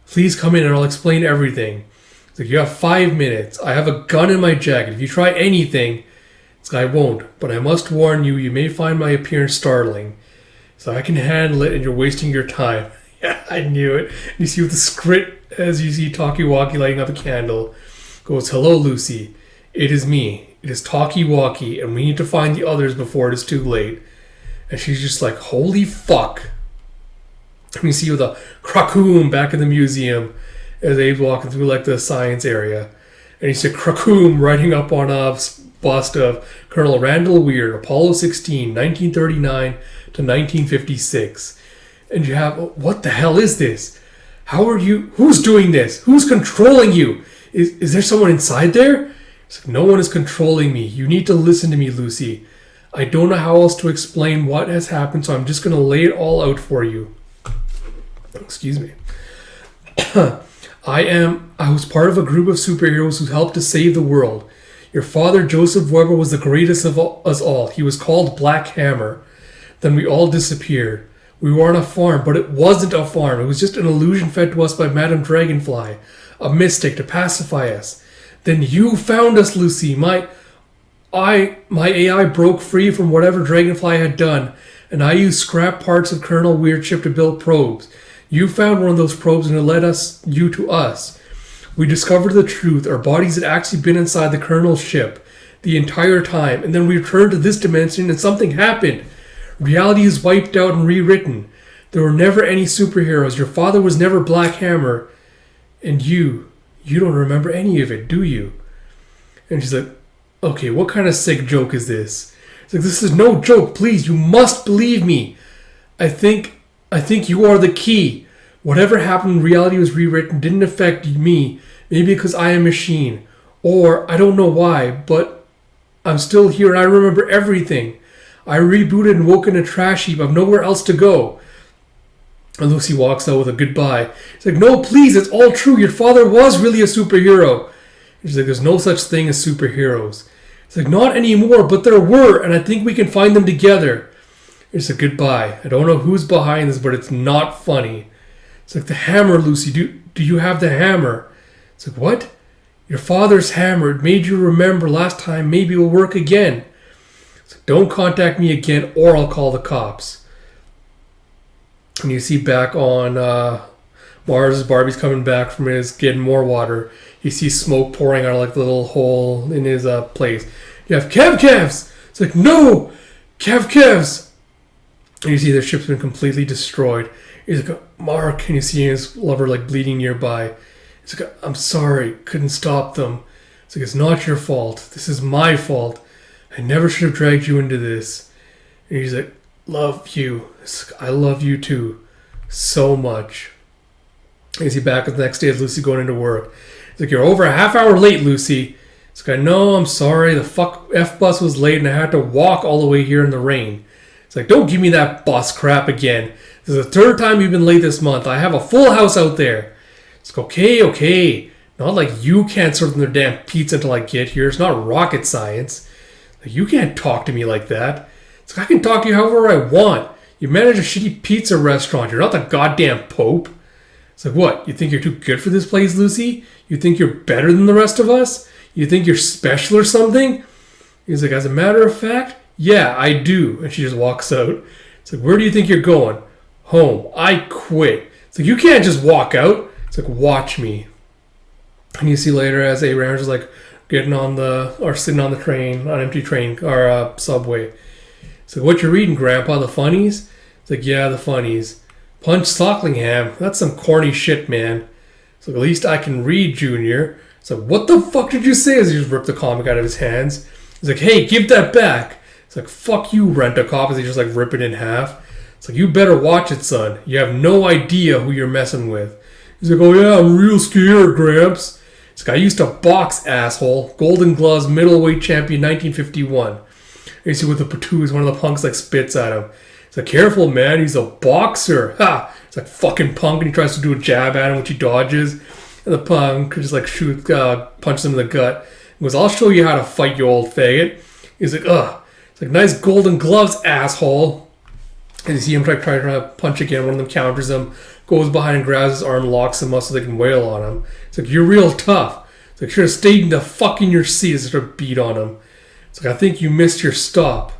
Please come in and I'll explain everything. It's like, you have 5 minutes. I have a gun in my jacket. If you try anything, it's like, I won't. But I must warn you, you may find my appearance startling. So I can handle it and you're wasting your time. Yeah, I knew it. And you see with the script, as you see talkie-walkie lighting up a candle, goes, hello, Lucy. It is me. It is talkie-walkie, and we need to find the others before it is too late. And she's just like, holy fuck. And you see with a Krakoom back in the museum as Abe's walking through the science area. And you see Krakoom writing up on a bust of Colonel Randall Weir, Apollo 16, 1939 to 1956. And you have, what the hell is this? How are you? Who's doing this? Who's controlling you? Is there someone inside there? It's like, no one is controlling me. You need to listen to me, Lucy. I don't know how else to explain what has happened, so I'm just going to lay it all out for you. Excuse me. I was part of a group of superheroes who helped to save the world. Your father, Joseph Weber, was the greatest of us all. He was called Black Hammer. Then we all disappeared. We were on a farm, but it wasn't a farm. It was just an illusion fed to us by Madame Dragonfly, a mystic to pacify us. Then you found us, Lucy. My AI broke free from whatever Dragonfly had done, and I used scrap parts of Colonel Weird Chip to build probes. You found one of those probes and it led you to us. We discovered the truth. Our bodies had actually been inside the Colonel's ship the entire time, and then we returned to this dimension and something happened. Reality is wiped out and rewritten. There were never any superheroes. Your father was never Black Hammer. And you don't remember any of it, do you? And she's like, okay, what kind of sick joke is this? It's like, this is no joke. Please, you must believe me. I think you are the key. Whatever happened when reality was rewritten didn't affect me. Maybe because I am a machine. Or, I don't know why, but I'm still here and I remember everything. I rebooted and woke in a trash heap. I've nowhere else to go. And Lucy walks out with a goodbye. She's like, no, please, it's all true. Your father was really a superhero. And she's like, there's no such thing as superheroes. It's like, not anymore, but there were, and I think we can find them together. It's a goodbye. I don't know who's behind this, but it's not funny. It's like, the hammer, Lucy. Do you have the hammer? It's like, what? Your father's hammer made you remember last time. Maybe it will work again. So don't contact me again or I'll call the cops. And you see back on Mars, Barbie's coming back from his getting more water. You see smoke pouring out of like the little hole in his place. You have Kevs! It's like, no! Kevs! And you see their ship's been completely destroyed. He's like, Mark, and you see his lover like bleeding nearby. He's like, I'm sorry, couldn't stop them. It's like, it's not your fault. This is my fault. I never should have dragged you into this. And he's like, love you. Like, I love you too. So much. And you see back the next day as Lucy going into work. He's like, you're over a half hour late, Lucy. It's like, no, I'm sorry. The F-bus was late and I had to walk all the way here in the rain. It's like, don't give me that bus crap again. This is the third time you've been late this month. I have a full house out there. It's like, okay. Not like you can't serve them their damn pizza until I get here. It's not rocket science. Like, you can't talk to me like that. It's like, I can talk to you however I want. You manage a shitty pizza restaurant. You're not the goddamn Pope. It's like, what? You think you're too good for this place, Lucy? You think you're better than the rest of us? You think you're special or something? He's like, as a matter of fact, yeah, I do. And she just walks out. It's like, where do you think you're going? Home. I quit. It's like, you can't just walk out. It's like, watch me. And you see later as Abraham's just like getting on sitting on the train, on empty train, or subway. It's like, what you reading, Grandpa? The funnies? It's like, yeah, the funnies. Punch Socklingham. That's some corny shit, man. It's like, at least I can read, Junior. It's like, what the fuck did you say? As he just ripped the comic out of his hands. He's like, hey, give that back. It's like, fuck you, Rent-A-Cop, as he just like rip it in half. It's like, you better watch it, son. You have no idea who you're messing with. He's like, oh yeah, I'm real scared, Gramps. It's like, I used to box, asshole. Golden Gloves, middleweight champion, 1951. And you see with the patoo's, one of the punks like spits at him. It's like, careful, man, he's a boxer. Ha! It's like, fucking punk, and he tries to do a jab at him, which he dodges. And the punk just like punches him in the gut. He goes, I'll show you how to fight, you old faggot. He's like, ugh. It's like, nice golden gloves, asshole. And you see him try to punch again. One of them counters him, goes behind and grabs his arm, locks him up so they can wail on him. It's like, you're real tough. It's like, should have stayed in the fucking your seat instead of beat on him. It's like, I think you missed your stop.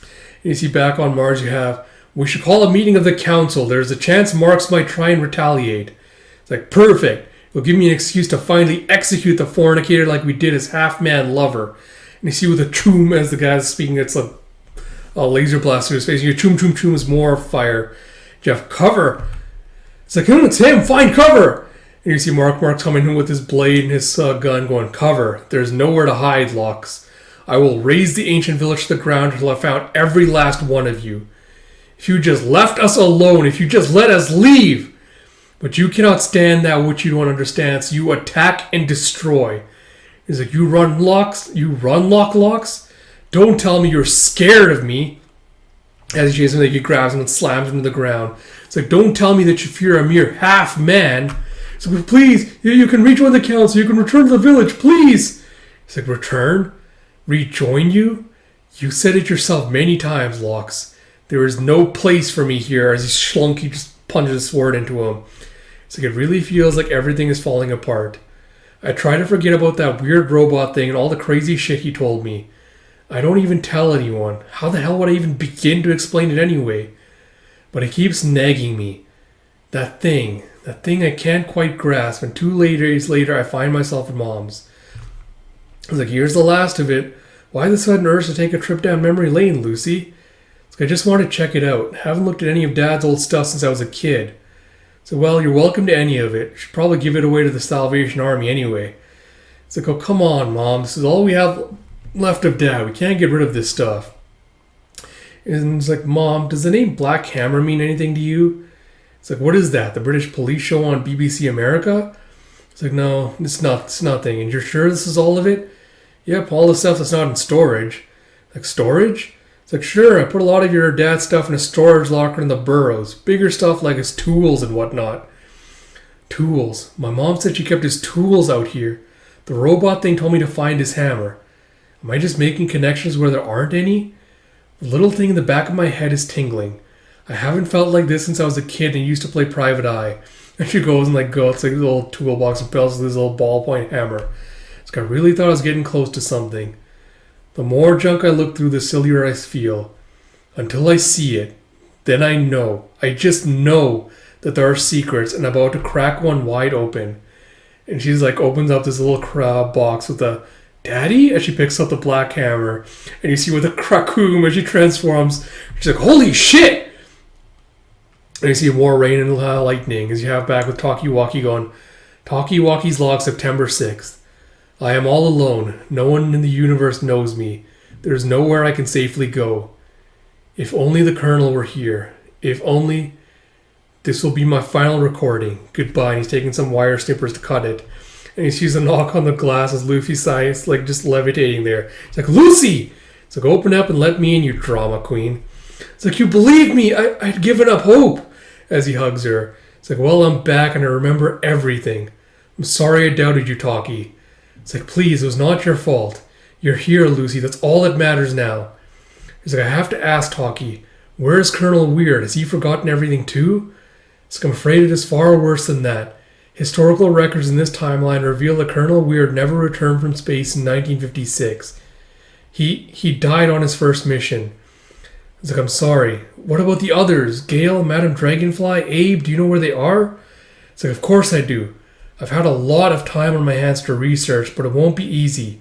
And you see back on Mars you have, we should call a meeting of the council. There's a chance Marx might try and retaliate. It's like, perfect. It'll give me an excuse to finally execute the fornicator like we did his half-man lover. And you see with a choom as the guy's speaking, it's a laser blast to his face. And your choom, choom, choom is more fire. Jeff, cover. It's like, it's him. Find cover. And you see Mark coming in with his blade and his gun going, cover. There's nowhere to hide, Lux. I will raise the ancient village to the ground until I've found every last one of you. If you just left us alone, if you just let us leave. But you cannot stand that which you don't understand, so you attack and destroy. He's like, you run locks? Don't tell me you're scared of me. As he chases him, he grabs him and slams him to the ground. It's like, don't tell me that you fear a mere half man. So please, you can rejoin the council. You can return to the village, please. He's like, return? Rejoin you? You said it yourself many times, Locks. There is no place for me here. As he just punches his sword into him. It's like, it really feels like everything is falling apart. I try to forget about that weird robot thing and all the crazy shit he told me. I don't even tell anyone. How the hell would I even begin to explain it anyway? But it keeps nagging me. That thing I can't quite grasp, and 2 days later I find myself at Mom's. I was like, here's the last of it. Why the sudden urge to take a trip down memory lane, Lucy? It's like, I just want to check it out. Haven't looked at any of Dad's old stuff since I was a kid. So, well, you're welcome to any of it. Should probably give it away to the Salvation Army anyway. It's like, oh, come on, Mom. This is all we have left of Dad. We can't get rid of this stuff. And it's like, Mom, does the name Black Hammer mean anything to you? It's like, what is that? The British police show on BBC America? It's like, no, it's nothing. And you're sure this is all of it? Yep, all the stuff that's not in storage. Like, storage? It's like, sure, I put a lot of your dad's stuff in a storage locker in the burrows. Bigger stuff like his tools and whatnot. Tools. My mom said she kept his tools out here. The robot thing told me to find his hammer. Am I just making connections where there aren't any? The little thing in the back of my head is tingling. I haven't felt like this since I was a kid and used to play Private Eye. And she goes and like goes like this little toolbox and pelts with this little ballpoint hammer. It's like, I really thought I was getting close to something. The more junk I look through, the sillier I feel. Until I see it. Then I know. I just know that there are secrets and I'm about to crack one wide open. And she's like opens up this little box with a Daddy? As she picks up the black hammer. And you see with a Krakoom as she transforms. She's like, holy shit! And you see more rain and lightning as you have back with Talkie-Walkie going, Talkie-Walkie's log, September 6th. I am all alone. No one in the universe knows me. There's nowhere I can safely go. If only the Colonel were here. If only... This will be my final recording. Goodbye. And he's taking some wire snippers to cut it. And he sees a knock on the glass as Luffy sighs, like just levitating there. He's like, Lucy! It's like, open up and let me in, you drama queen. It's like, you believe me! I'd given up hope! As he hugs her. It's like, well, I'm back and I remember everything. I'm sorry I doubted you, Talkie. It's like, please, it was not your fault. You're here, Lucy. That's all that matters now. He's like, I have to ask, Talkie. Where is Colonel Weird? Has he forgotten everything too? It's like, I'm afraid it is far worse than that. Historical records in this timeline reveal that Colonel Weird never returned from space in 1956. He died on his first mission. It's like, I'm sorry. What about the others? Gale, Madame Dragonfly, Abe, do you know where they are? It's like, of course I do. I've had a lot of time on my hands to research, but it won't be easy.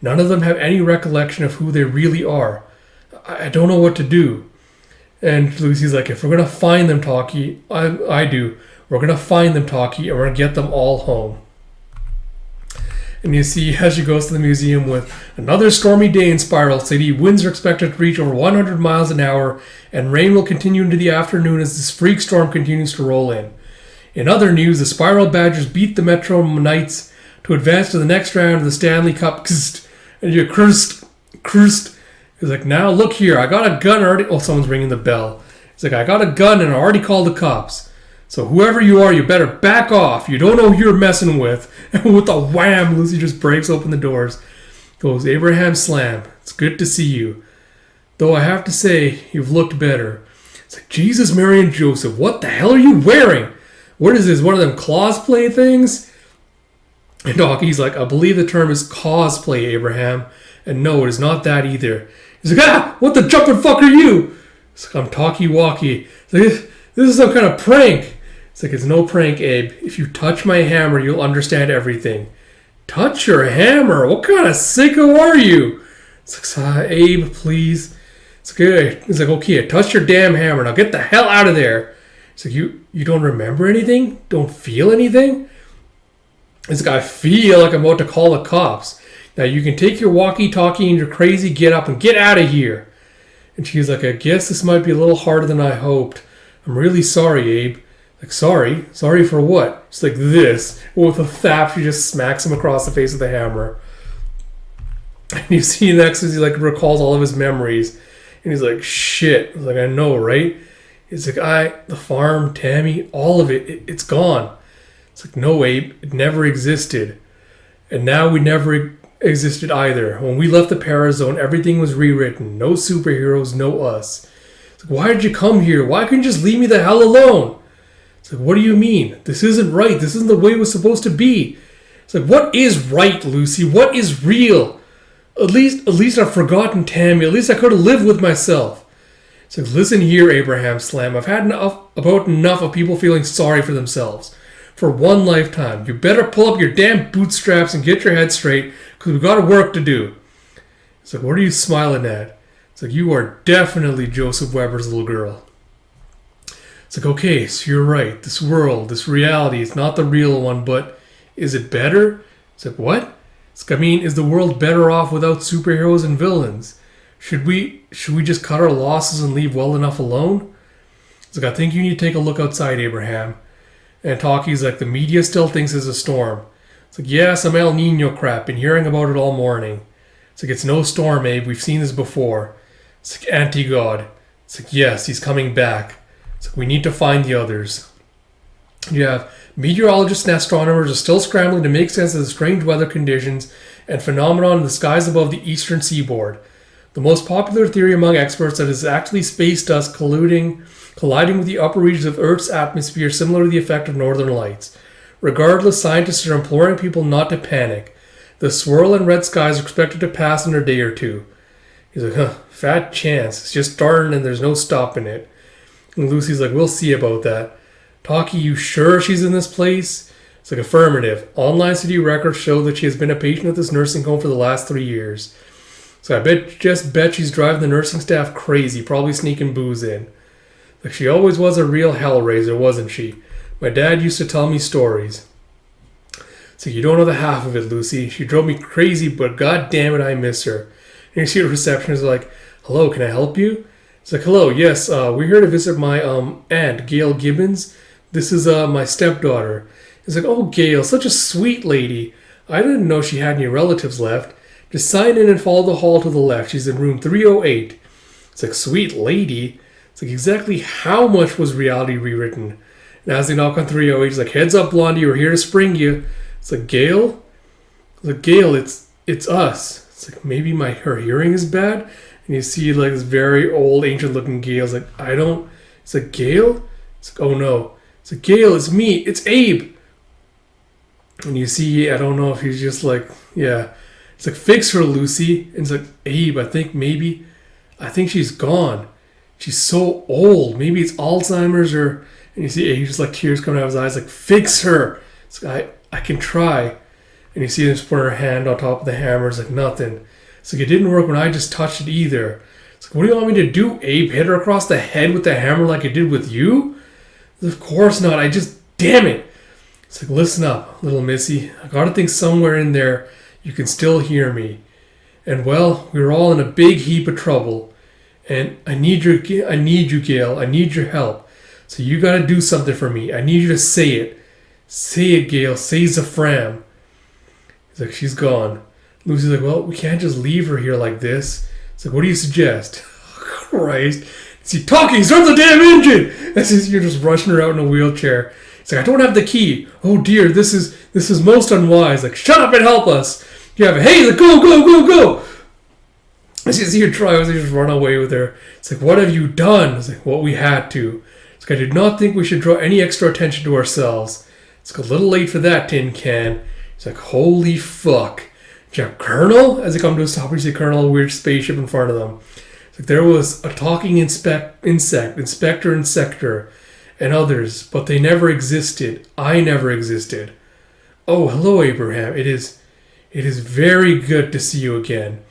None of them have any recollection of who they really are. I don't know what to do. And Lucy's like, if we're going to find them, Talkie, I do. We're going to find them, Talkie, and we're going to get them all home. And you see as she goes to the museum with another stormy day in Spiral City. Winds are expected to reach over 100 miles an hour, and rain will continue into the afternoon as this freak storm continues to roll in. In other news, the Spiral Badgers beat the Metro Knights to advance to the next round of the Stanley Cup. And you're cursed. He's like, now look here, I got a gun already. Oh, someone's ringing the bell. He's like, I got a gun and I already called the cops. So whoever you are, you better back off. You don't know who you're messing with. And with a wham, Lucy just breaks open the doors. Goes, Abraham Slam, it's good to see you. Though I have to say, you've looked better. It's like, Jesus, Mary, and Joseph, what the hell are you wearing? What is this, one of them cosplay things? And Talkie's like, I believe the term is cosplay, Abraham. And no, it is not that either. He's like, what the jumping fuck are you? It's like, I'm Talkie-Walkie. This is some kind of prank. It's like, it's no prank, Abe. If you touch my hammer, you'll understand everything. Touch your hammer? What kind of sicko are you? It's like, Abe, please. It's good. It's like, okay, touch your damn hammer. Now get the hell out of there. It's like, you don't remember anything? Don't feel anything? It's like, I feel like I'm about to call the cops. Now you can take your walkie-talkie and your crazy get up and get out of here. And she's like, I guess this might be a little harder than I hoped. I'm really sorry, Abe. Like, sorry? Sorry for what? It's like this. With a thap, she just smacks him across the face with the hammer. And you see next as he like recalls all of his memories. And he's like, shit. He's like, I know, right? He's like, the farm, Tammy, all of it, it's gone. It's like, no, Abe, it never existed. And now we never existed either. When we left the Parazone, everything was rewritten. No superheroes, no us. It's like, why did you come here? Why couldn't you just leave me the hell alone? It's like, what do you mean? This isn't right. This isn't the way it was supposed to be. It's like, what is right, Lucy? What is real? At least I've forgotten Tammy. At least I could have lived with myself. It's like, listen here, Abraham Slam. I've had enough of people feeling sorry for themselves. For one lifetime. You better pull up your damn bootstraps and get your head straight, because we've got work to do. It's like, what are you smiling at? It's like, you are definitely Joseph Weber's little girl. It's like, okay, so you're right. This world, this reality, it's not the real one, but is it better? It's like, what? It's like, I mean, is the world better off without superheroes and villains? Should we just cut our losses and leave well enough alone? It's like, I think you need to take a look outside, Abraham. And Talkie's like, the media still thinks it's a storm. It's like, yeah, some El Nino crap. Been hearing about it all morning. It's like, it's no storm, Abe. We've seen this before. It's like, anti-God. It's like, yes, he's coming back. It's like, we need to find the others. You have meteorologists and astronomers are still scrambling to make sense of the strange weather conditions and phenomena in the skies above the eastern seaboard. The most popular theory among experts that is actually space dust colliding with the upper regions of Earth's atmosphere, similar to the effect of northern lights. Regardless, scientists are imploring people not to panic. The swirl in red skies are expected to pass in a day or two. He's like, fat chance. It's just starting and there's no stopping it. And Lucy's like, we'll see about that. Taki, you sure she's in this place? It's like, affirmative. Online city records show that she has been a patient at this nursing home for the last 3 years. So I just bet she's driving the nursing staff crazy, probably sneaking booze in. Like, she always was a real hellraiser, wasn't she? My dad used to tell me stories. So you don't know the half of it, Lucy. She drove me crazy, but god damn it, I miss her. And you see the receptionist like, hello, can I help you? It's like, hello, yes, we're here to visit my aunt, Gail Gibbons. This is my stepdaughter. It's like, oh, Gail, such a sweet lady. I didn't know she had any relatives left. Just sign in and follow the hall to the left. She's in room 308. It's like, sweet lady? It's like, exactly how much was reality rewritten? And as they knock on 308, he's like, heads up, Blondie, we're here to spring you. It's like, Gail? It's like, Gail, it's us. It's like, maybe her hearing is bad? And you see, like, this very old, ancient-looking Gail. It's like, It's like, Gail? It's like, oh, no. It's like, Gail, it's me. It's Abe. And you see, I don't know if he's just like, yeah. It's like, fix her, Lucy. And it's like, Abe, I think she's gone. She's so old. Maybe it's Alzheimer's or... And you see Abe just like tears coming out of his eyes. Like, fix her. It's like, I can try. And you see him just put her hand on top of the hammer. It's like, nothing. It's like, it didn't work when I just touched it either. It's like, what do you want me to do, Abe? Hit her across the head with the hammer like I did with you? Of course not. Damn it. It's like, listen up, little missy. I gotta think somewhere in there you can still hear me. And well, we're all in a big heap of trouble. And I need you, Gail. I need your help. So you gotta do something for me. I need you to say it. Say it, Gail. Say Zafram. He's like, she's gone. Lucy's like, well, we can't just leave her here like this. It's like, what do you suggest? Oh, Christ. Is he talking? Start the damn engine! As you're just rushing her out in a wheelchair. It's like, I don't have the key. Oh dear, this is most unwise. Like, shut up and help us. You have hey, like, go. As you see her try, they just run away with her. It's like, what have you done? It's like, what we had to. It's like, I did not think we should draw any extra attention to ourselves. It's like, a little late for that, Tin Can. It's like, holy fuck. Yeah, Colonel? As they come to a stop, you see Colonel, a weird spaceship in front of them. It's like, there was a talking insect, Inspector and Sector, and others, but they never existed. I never existed. Oh, hello, Abraham. It is very good to see you again.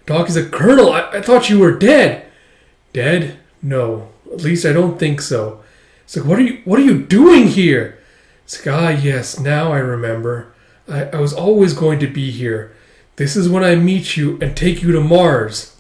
Talkie's like, Colonel, I thought you were dead. Dead? No. At least I don't think so. It's like, what are you doing here? It's like, yes, now I remember. I was always going to be here. This is when I meet you and take you to Mars.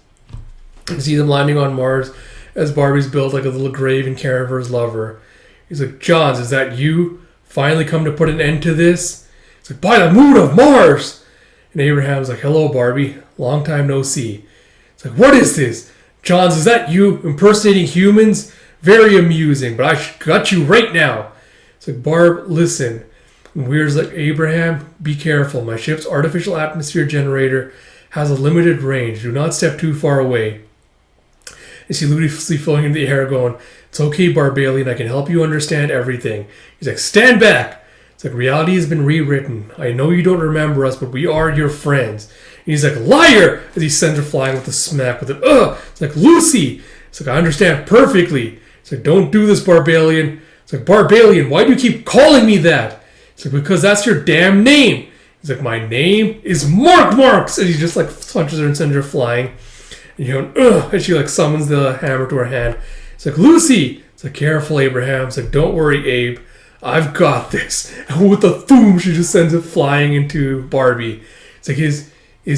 You see them landing on Mars as Barbie's built like a little grave and caring for his lover. He's like, Johns, is that you? Finally come to put an end to this? It's like, by the moon of Mars! And Abraham's like, hello, Barbie. Long time no see. It's like, what is this? Johns, is that you impersonating humans? Very amusing, but I got you right now. It's like, Barb, listen. And Weir's like, Abraham, be careful. My ship's artificial atmosphere generator has a limited range. Do not step too far away. And she ludicrously floating in the air going, it's okay, Barbalian, I can help you understand everything. He's like, stand back! It's like, reality has been rewritten. I know you don't remember us, but we are your friends. And he's like, liar! As he sends her flying with a smack with it. It's like, Lucy! It's like, I understand perfectly. It's like, don't do this, Barbalian. It's like, Barbalian, why do you keep calling me that? It's like, because that's your damn name. He's like, my name is Marks! And he just like punches her and sends her flying. And you go, and she like summons the hammer to her hand. It's like, Lucy! It's like, careful, Abraham. It's like, don't worry, Abe. I've got this. And with a boom, she just sends it flying into Barbie. It's like, is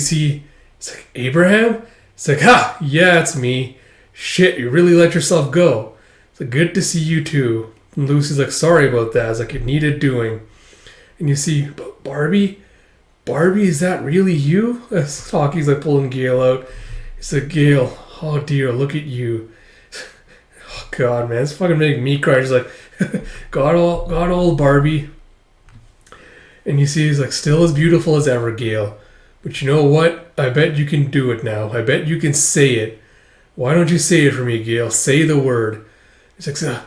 he... It's like, Abraham? It's like, ha! Yeah, it's me. Shit, you really let yourself go. It's like, good to see you too. And Lucy's like, sorry about that. It's like, it needed doing. And you see, Barbie? Barbie, is that really you? As Talkie's like pulling Gail out. It's like, Gail, oh dear, look at you. Oh God, man, it's fucking making me cry. She's like, God old Barbie. And you see he's like, still as beautiful as ever, Gail. But you know what? I bet you can do it now. I bet you can say it. Why don't you say it for me, Gale? Say the word. He's like,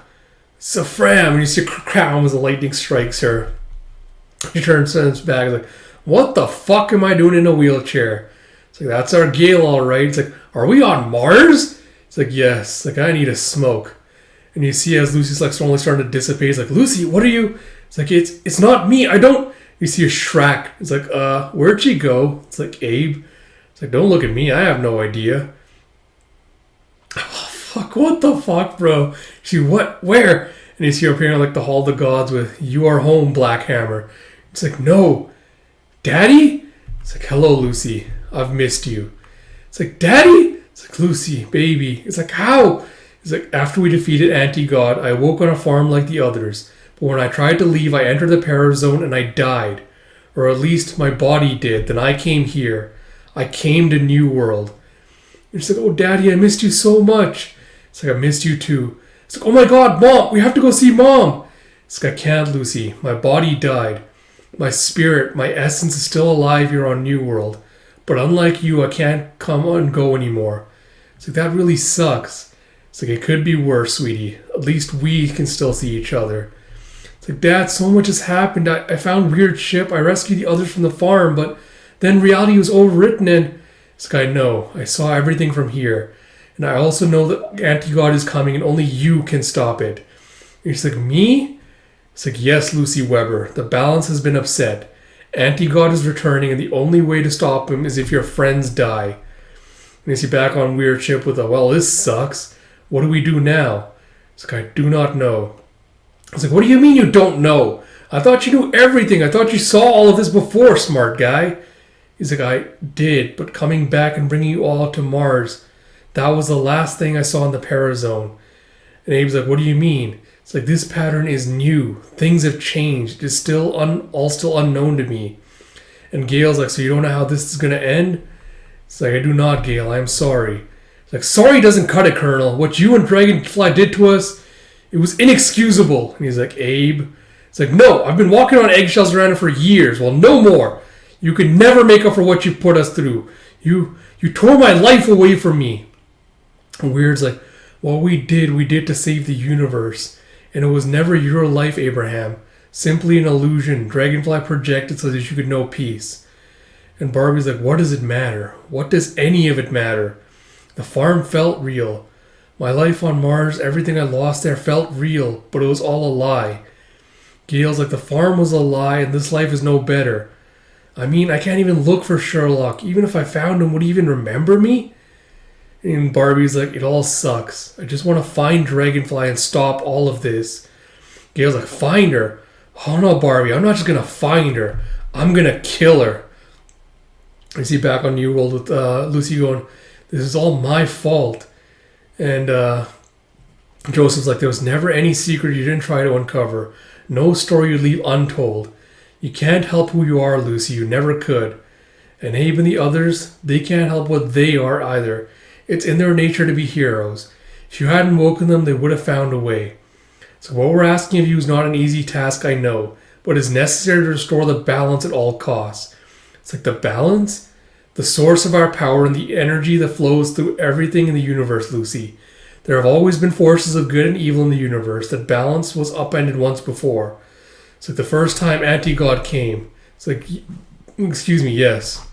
Safram. And you see crown as the lightning strikes her. She turns back. He's like, what the fuck am I doing in a wheelchair? It's like, that's our Gale, all right. It's like, are we on Mars? It's like, yes. It's like, I need a smoke. And you see as Lucy's like slowly starting to dissipate. He's like, Lucy, what are you? It's like, it's not me. I don't. You see a Shrek. It's like, where'd she go? It's like, Abe. It's like, don't look at me. I have no idea. Oh, fuck. What the fuck, bro? She, what? Where? And you see her appearing like the Hall of the Gods with, you are home, Black Hammer. It's like, no. Daddy? It's like, hello, Lucy. I've missed you. It's like, Daddy? It's like, Lucy, baby. It's like, how? It's like, after we defeated Anti-God, I woke on a farm like the others. But when I tried to leave, I entered the Parazone and I died. Or at least my body did. Then I came here. I came to New World. And she's like, oh, Daddy, I missed you so much. It's like, I missed you too. It's like, oh my God, Mom, we have to go see Mom. It's like, I can't, Lucy. My body died. My spirit, my essence is still alive here on New World. But unlike you, I can't come and go anymore. It's like, that really sucks. It's like, it could be worse, sweetie. At least we can still see each other. It's like, Dad, so much has happened. I found weird ship. I rescued the others from the farm, but then reality was overwritten and... It's like, I know. I saw everything from here. And I also know that Anti-God is coming and only you can stop it. And he's like, me? It's like, yes, Lucy Weber. The balance has been upset. Anti-God is returning and the only way to stop him is if your friends die. And you see back on Weird Ship with a, well, this sucks. What do we do now? It's like, I do not know. It's like, what do you mean you don't know? I thought you knew everything. I thought you saw all of this before, smart guy. He's like, I did, but coming back and bringing you all to Mars, that was the last thing I saw in the Parazone. And Abe's like, what do you mean? It's like, this pattern is new. Things have changed. It's still all still unknown to me. And Gale's like, so you don't know how this is going to end? It's like, I do not, Gale. I'm sorry. It's like, sorry doesn't cut it, Colonel. What you and Dragonfly did to us, it was inexcusable. And he's like, Abe? It's like, no, I've been walking on eggshells around it for years. Well, no more. You could never make up for what you put us through. You tore my life away from me. And Weird's like, what we did to save the universe. And it was never your life, Abraham. Simply an illusion Dragonfly projected so that you could know peace. And Barbie's like, what does it matter? What does any of it matter? The farm felt real. My life on Mars, everything I lost there felt real, but it was all a lie. Gale's like, the farm was a lie and this life is no better. I mean, I can't even look for Sherlock. Even if I found him, would he even remember me? And Barbie's like, it all sucks. I just want to find Dragonfly and stop all of this. Gale's like, find her? Oh no, Barbie, I'm not just going to find her. I'm going to kill her. I see back on New World with Lucy going, this is all my fault. And Joseph's like, there was never any secret you didn't try to uncover. No story you leave untold. You can't help who you are, Lucy. You never could. And Abe and the others, they can't help what they are either. It's in their nature to be heroes. If you hadn't woken them, they would have found a way. So what we're asking of you is not an easy task, I know, but it's necessary to restore the balance at all costs. It's like the balance? The source of our power and the energy that flows through everything in the universe, Lucy. There have always been forces of good and evil in the universe. That balance was upended once before. It's like the first time Anti-God came. It's like, excuse me, yes.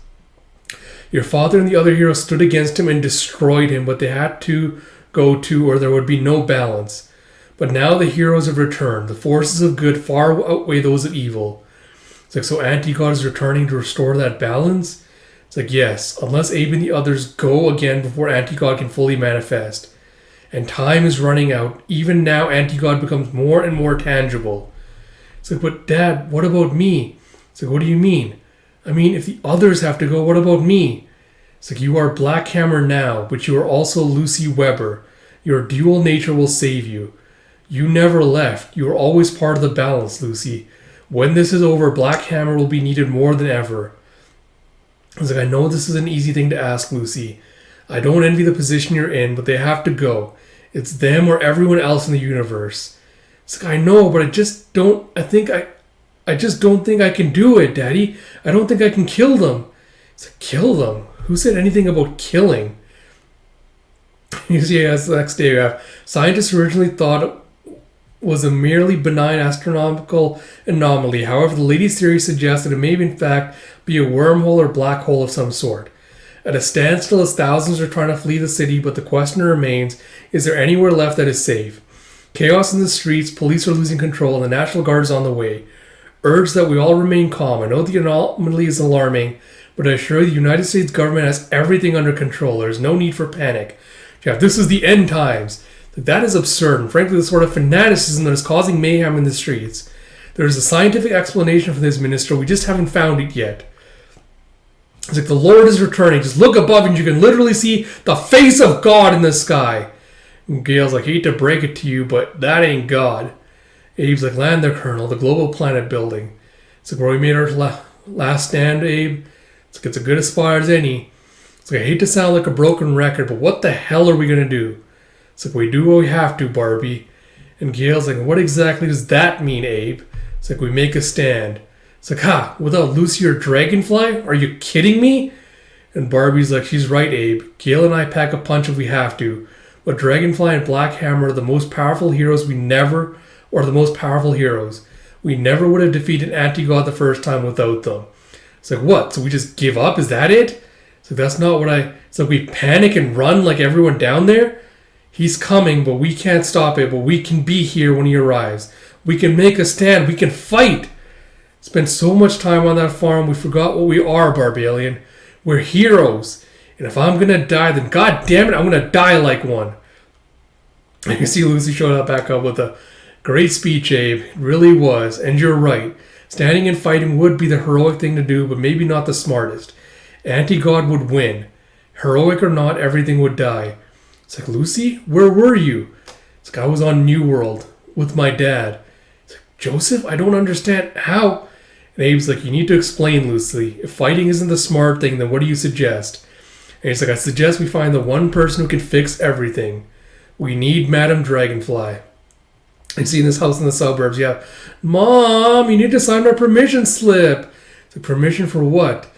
Your father and the other heroes stood against him and destroyed him, but they had to go to or there would be no balance. But now the heroes have returned. The forces of good far outweigh those of evil. It's like, so Anti-God is returning to restore that balance? It's like, yes, unless Abe and the others go again before Anti-God can fully manifest. And time is running out. Even now, Anti-God becomes more and more tangible. It's like, but Dad, what about me? It's like, what do you mean? I mean, if the others have to go, what about me? It's like, you are Black Hammer now, but you are also Lucy Weber. Your dual nature will save you. You never left. You are always part of the balance, Lucy. When this is over, Black Hammer will be needed more than ever. It's like, I know this is an easy thing to ask, Lucy. I don't envy the position you're in, but they have to go. It's them or everyone else in the universe. It's like, I know, but I just don't think I can do it, Daddy. I don't think I can kill them. It's like, kill them? Who said anything about killing? You see, as the next day you have, scientists originally thought it was a merely benign astronomical anomaly. However, the latest theory suggests that it may in fact be a wormhole or black hole of some sort. At a standstill as thousands are trying to flee the city, but the question remains, is there anywhere left that is safe? Chaos in the streets, police are losing control, and the National Guard is on the way. Urge that we all remain calm. I know the anomaly is alarming, but I assure you the United States government has everything under control. There is no need for panic. Jeff, this is the end times. That is absurd, and frankly the sort of fanaticism that is causing mayhem in the streets. There is a scientific explanation for this, Minister. We just haven't found it yet. It's like the Lord is returning. Just look above and you can literally see the face of God in the sky. And Gail's like, hate to break it to you, but that ain't God. Abe's like, land there, Colonel, the global planet building. It's like, where we made our last stand, Abe. It's like, it's a good as far as any. It's like, I hate to sound like a broken record, but what the hell are we going to do? It's like, we do what we have to, Barbie. And Gail's like, what exactly does that mean, Abe? It's like, we make a stand. It's like, without Lucy or Dragonfly? Are you kidding me? And Barbie's like, she's right, Abe. Gail and I pack a punch if we have to. But Dragonfly and Black Hammer are the most powerful heroes we never would have defeated Anti-God the first time without them. It's like, what? So we just give up? Is that it? It's like, that's not what it's like, we panic and run like everyone down there? He's coming, but we can't stop it. But we can be here when he arrives. We can make a stand. We can fight. Spent so much time on that farm, we forgot what we are, Barbalian. We're heroes. And if I'm going to die, then God damn it, I'm going to die like one. And you see Lucy showed up back up with a great speech, Abe. It really was. And you're right. Standing and fighting would be the heroic thing to do, but maybe not the smartest. Anti-God would win. Heroic or not, everything would die. It's like, Lucy, where were you? It's like, I was on New World with my dad. It's like, Joseph, I don't understand. How? And Abe's like, you need to explain, Lucy. If fighting isn't the smart thing, then what do you suggest? And he's like, I suggest we find the one person who can fix everything. We need Madame Dragonfly. And see in this house in the suburbs, yeah. Mom, you need to sign our permission slip. It's like, permission for what?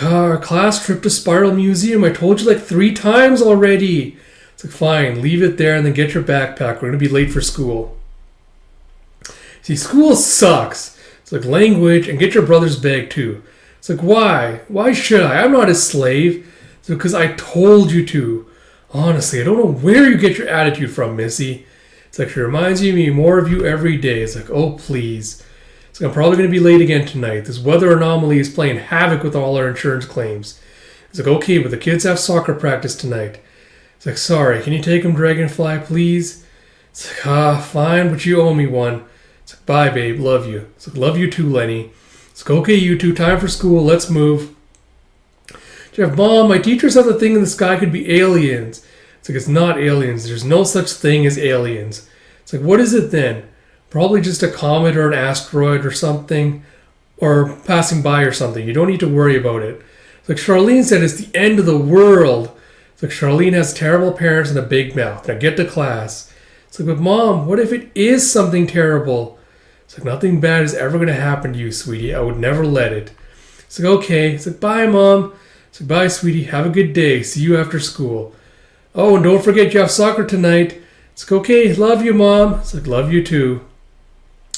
Our class trip to Spiral Museum. I told you like 3 times already. It's like, fine, leave it there and then get your backpack. We're going to be late for school. See, school sucks. It's like, language, and get your brother's bag too. It's like, why? Why should I? I'm not a slave. It's because I told you to. Honestly, I don't know where you get your attitude from, Missy. It's like, she reminds me more of you every day. It's like, oh, please. It's like, I'm probably going to be late again tonight. This weather anomaly is playing havoc with all our insurance claims. It's like, okay, but the kids have soccer practice tonight. It's like, sorry, can you take him, Dragonfly, please? It's like, fine, but you owe me one. It's like, bye, babe, love you. It's like, love you too, Lenny. It's like, okay, you two, time for school, let's move. Jeff, Mom, my teacher said the thing in the sky could be aliens. It's like, it's not aliens. There's no such thing as aliens. It's like, what is it then? Probably just a comet or an asteroid or something, or passing by or something. You don't need to worry about it. It's like, Charlene said it's the end of the world. It's like, Charlene has terrible parents and a big mouth. Now get to class. It's like, but Mom, what if it is something terrible? It's like, nothing bad is ever going to happen to you, sweetie. I would never let it. It's like, okay. It's like, bye, Mom. It's like, bye, sweetie. Have a good day. See you after school. Oh, and don't forget you have soccer tonight. It's like, okay, love you, Mom. It's like, love you too.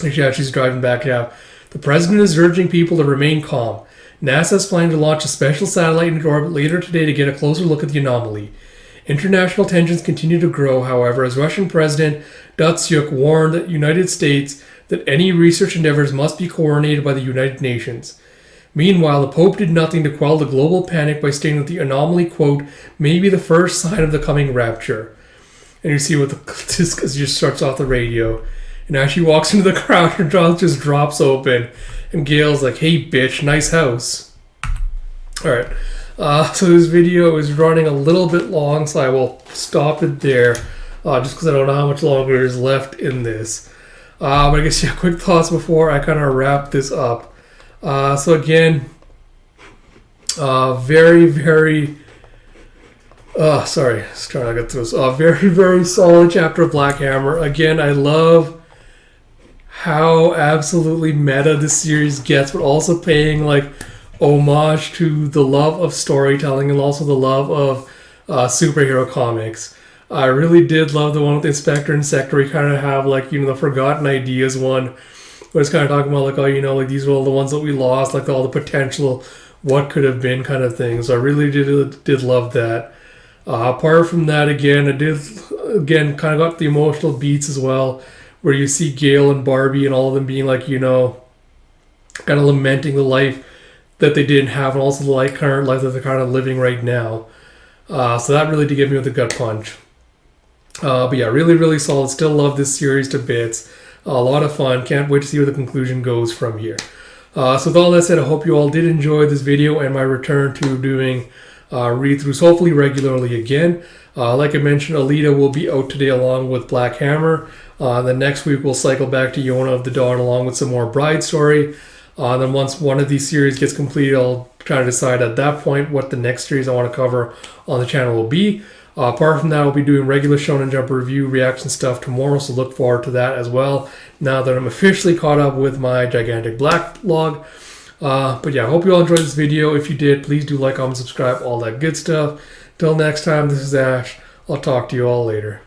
And yeah, she's driving back. Yeah. The president is urging people to remain calm. NASA is planning to launch a special satellite into orbit later today to get a closer look at the anomaly. International tensions continue to grow, however, as Russian President Datsyuk warned the United States that any research endeavors must be coordinated by the United Nations. Meanwhile, the Pope did nothing to quell the global panic by stating that the anomaly, quote, may be the first sign of the coming rapture. And you see what this just starts off the radio. And as she walks into the crowd, her jaw just drops open. And Gail's like, hey, bitch, nice house. Alright, so this video is running a little bit long, so I will stop it there. Just because I don't know how much longer is left in this. But I guess, yeah, quick thoughts before I kind of wrap this up. So again, very, very, sorry, just trying to get through this. Very, very solid chapter of Black Hammer. Again, I love how absolutely meta this series gets, but also paying like homage to the love of storytelling and also the love of superhero comics. I really did love the one with Inspector and Sector. We kind of have like, the Forgotten Ideas one, where it's kind of talking about like, oh, like these are all the ones that we lost, like all the potential, what could have been kind of thing. So I really did love that. Apart from that, again, I did kind of got the emotional beats as well, where you see Gale and Barbie and all of them being like, kind of lamenting the life that they didn't have, and also the current life that they're kind of living right now. So that really did give me with a gut punch. But yeah, really, really solid. Still love this series to bits. A lot of fun. Can't wait to see where the conclusion goes from here. So with all that said, I hope you all did enjoy this video and my return to doing read-throughs, hopefully regularly again. Like I mentioned, Alita will be out today along with Black Hammer. Then next week we'll cycle back to Yona of the Dawn along with some more Bride Story. Then once one of these series gets completed, I'll try to decide at that point what the next series I want to cover on the channel will be. Apart from that, I'll be doing regular Shonen Jump review reaction stuff tomorrow, so look forward to that as well, now that I'm officially caught up with my gigantic backlog. But yeah, I hope you all enjoyed this video. If you did, please do like, comment, subscribe, all that good stuff. Till next time, this is Ash. I'll talk to you all later.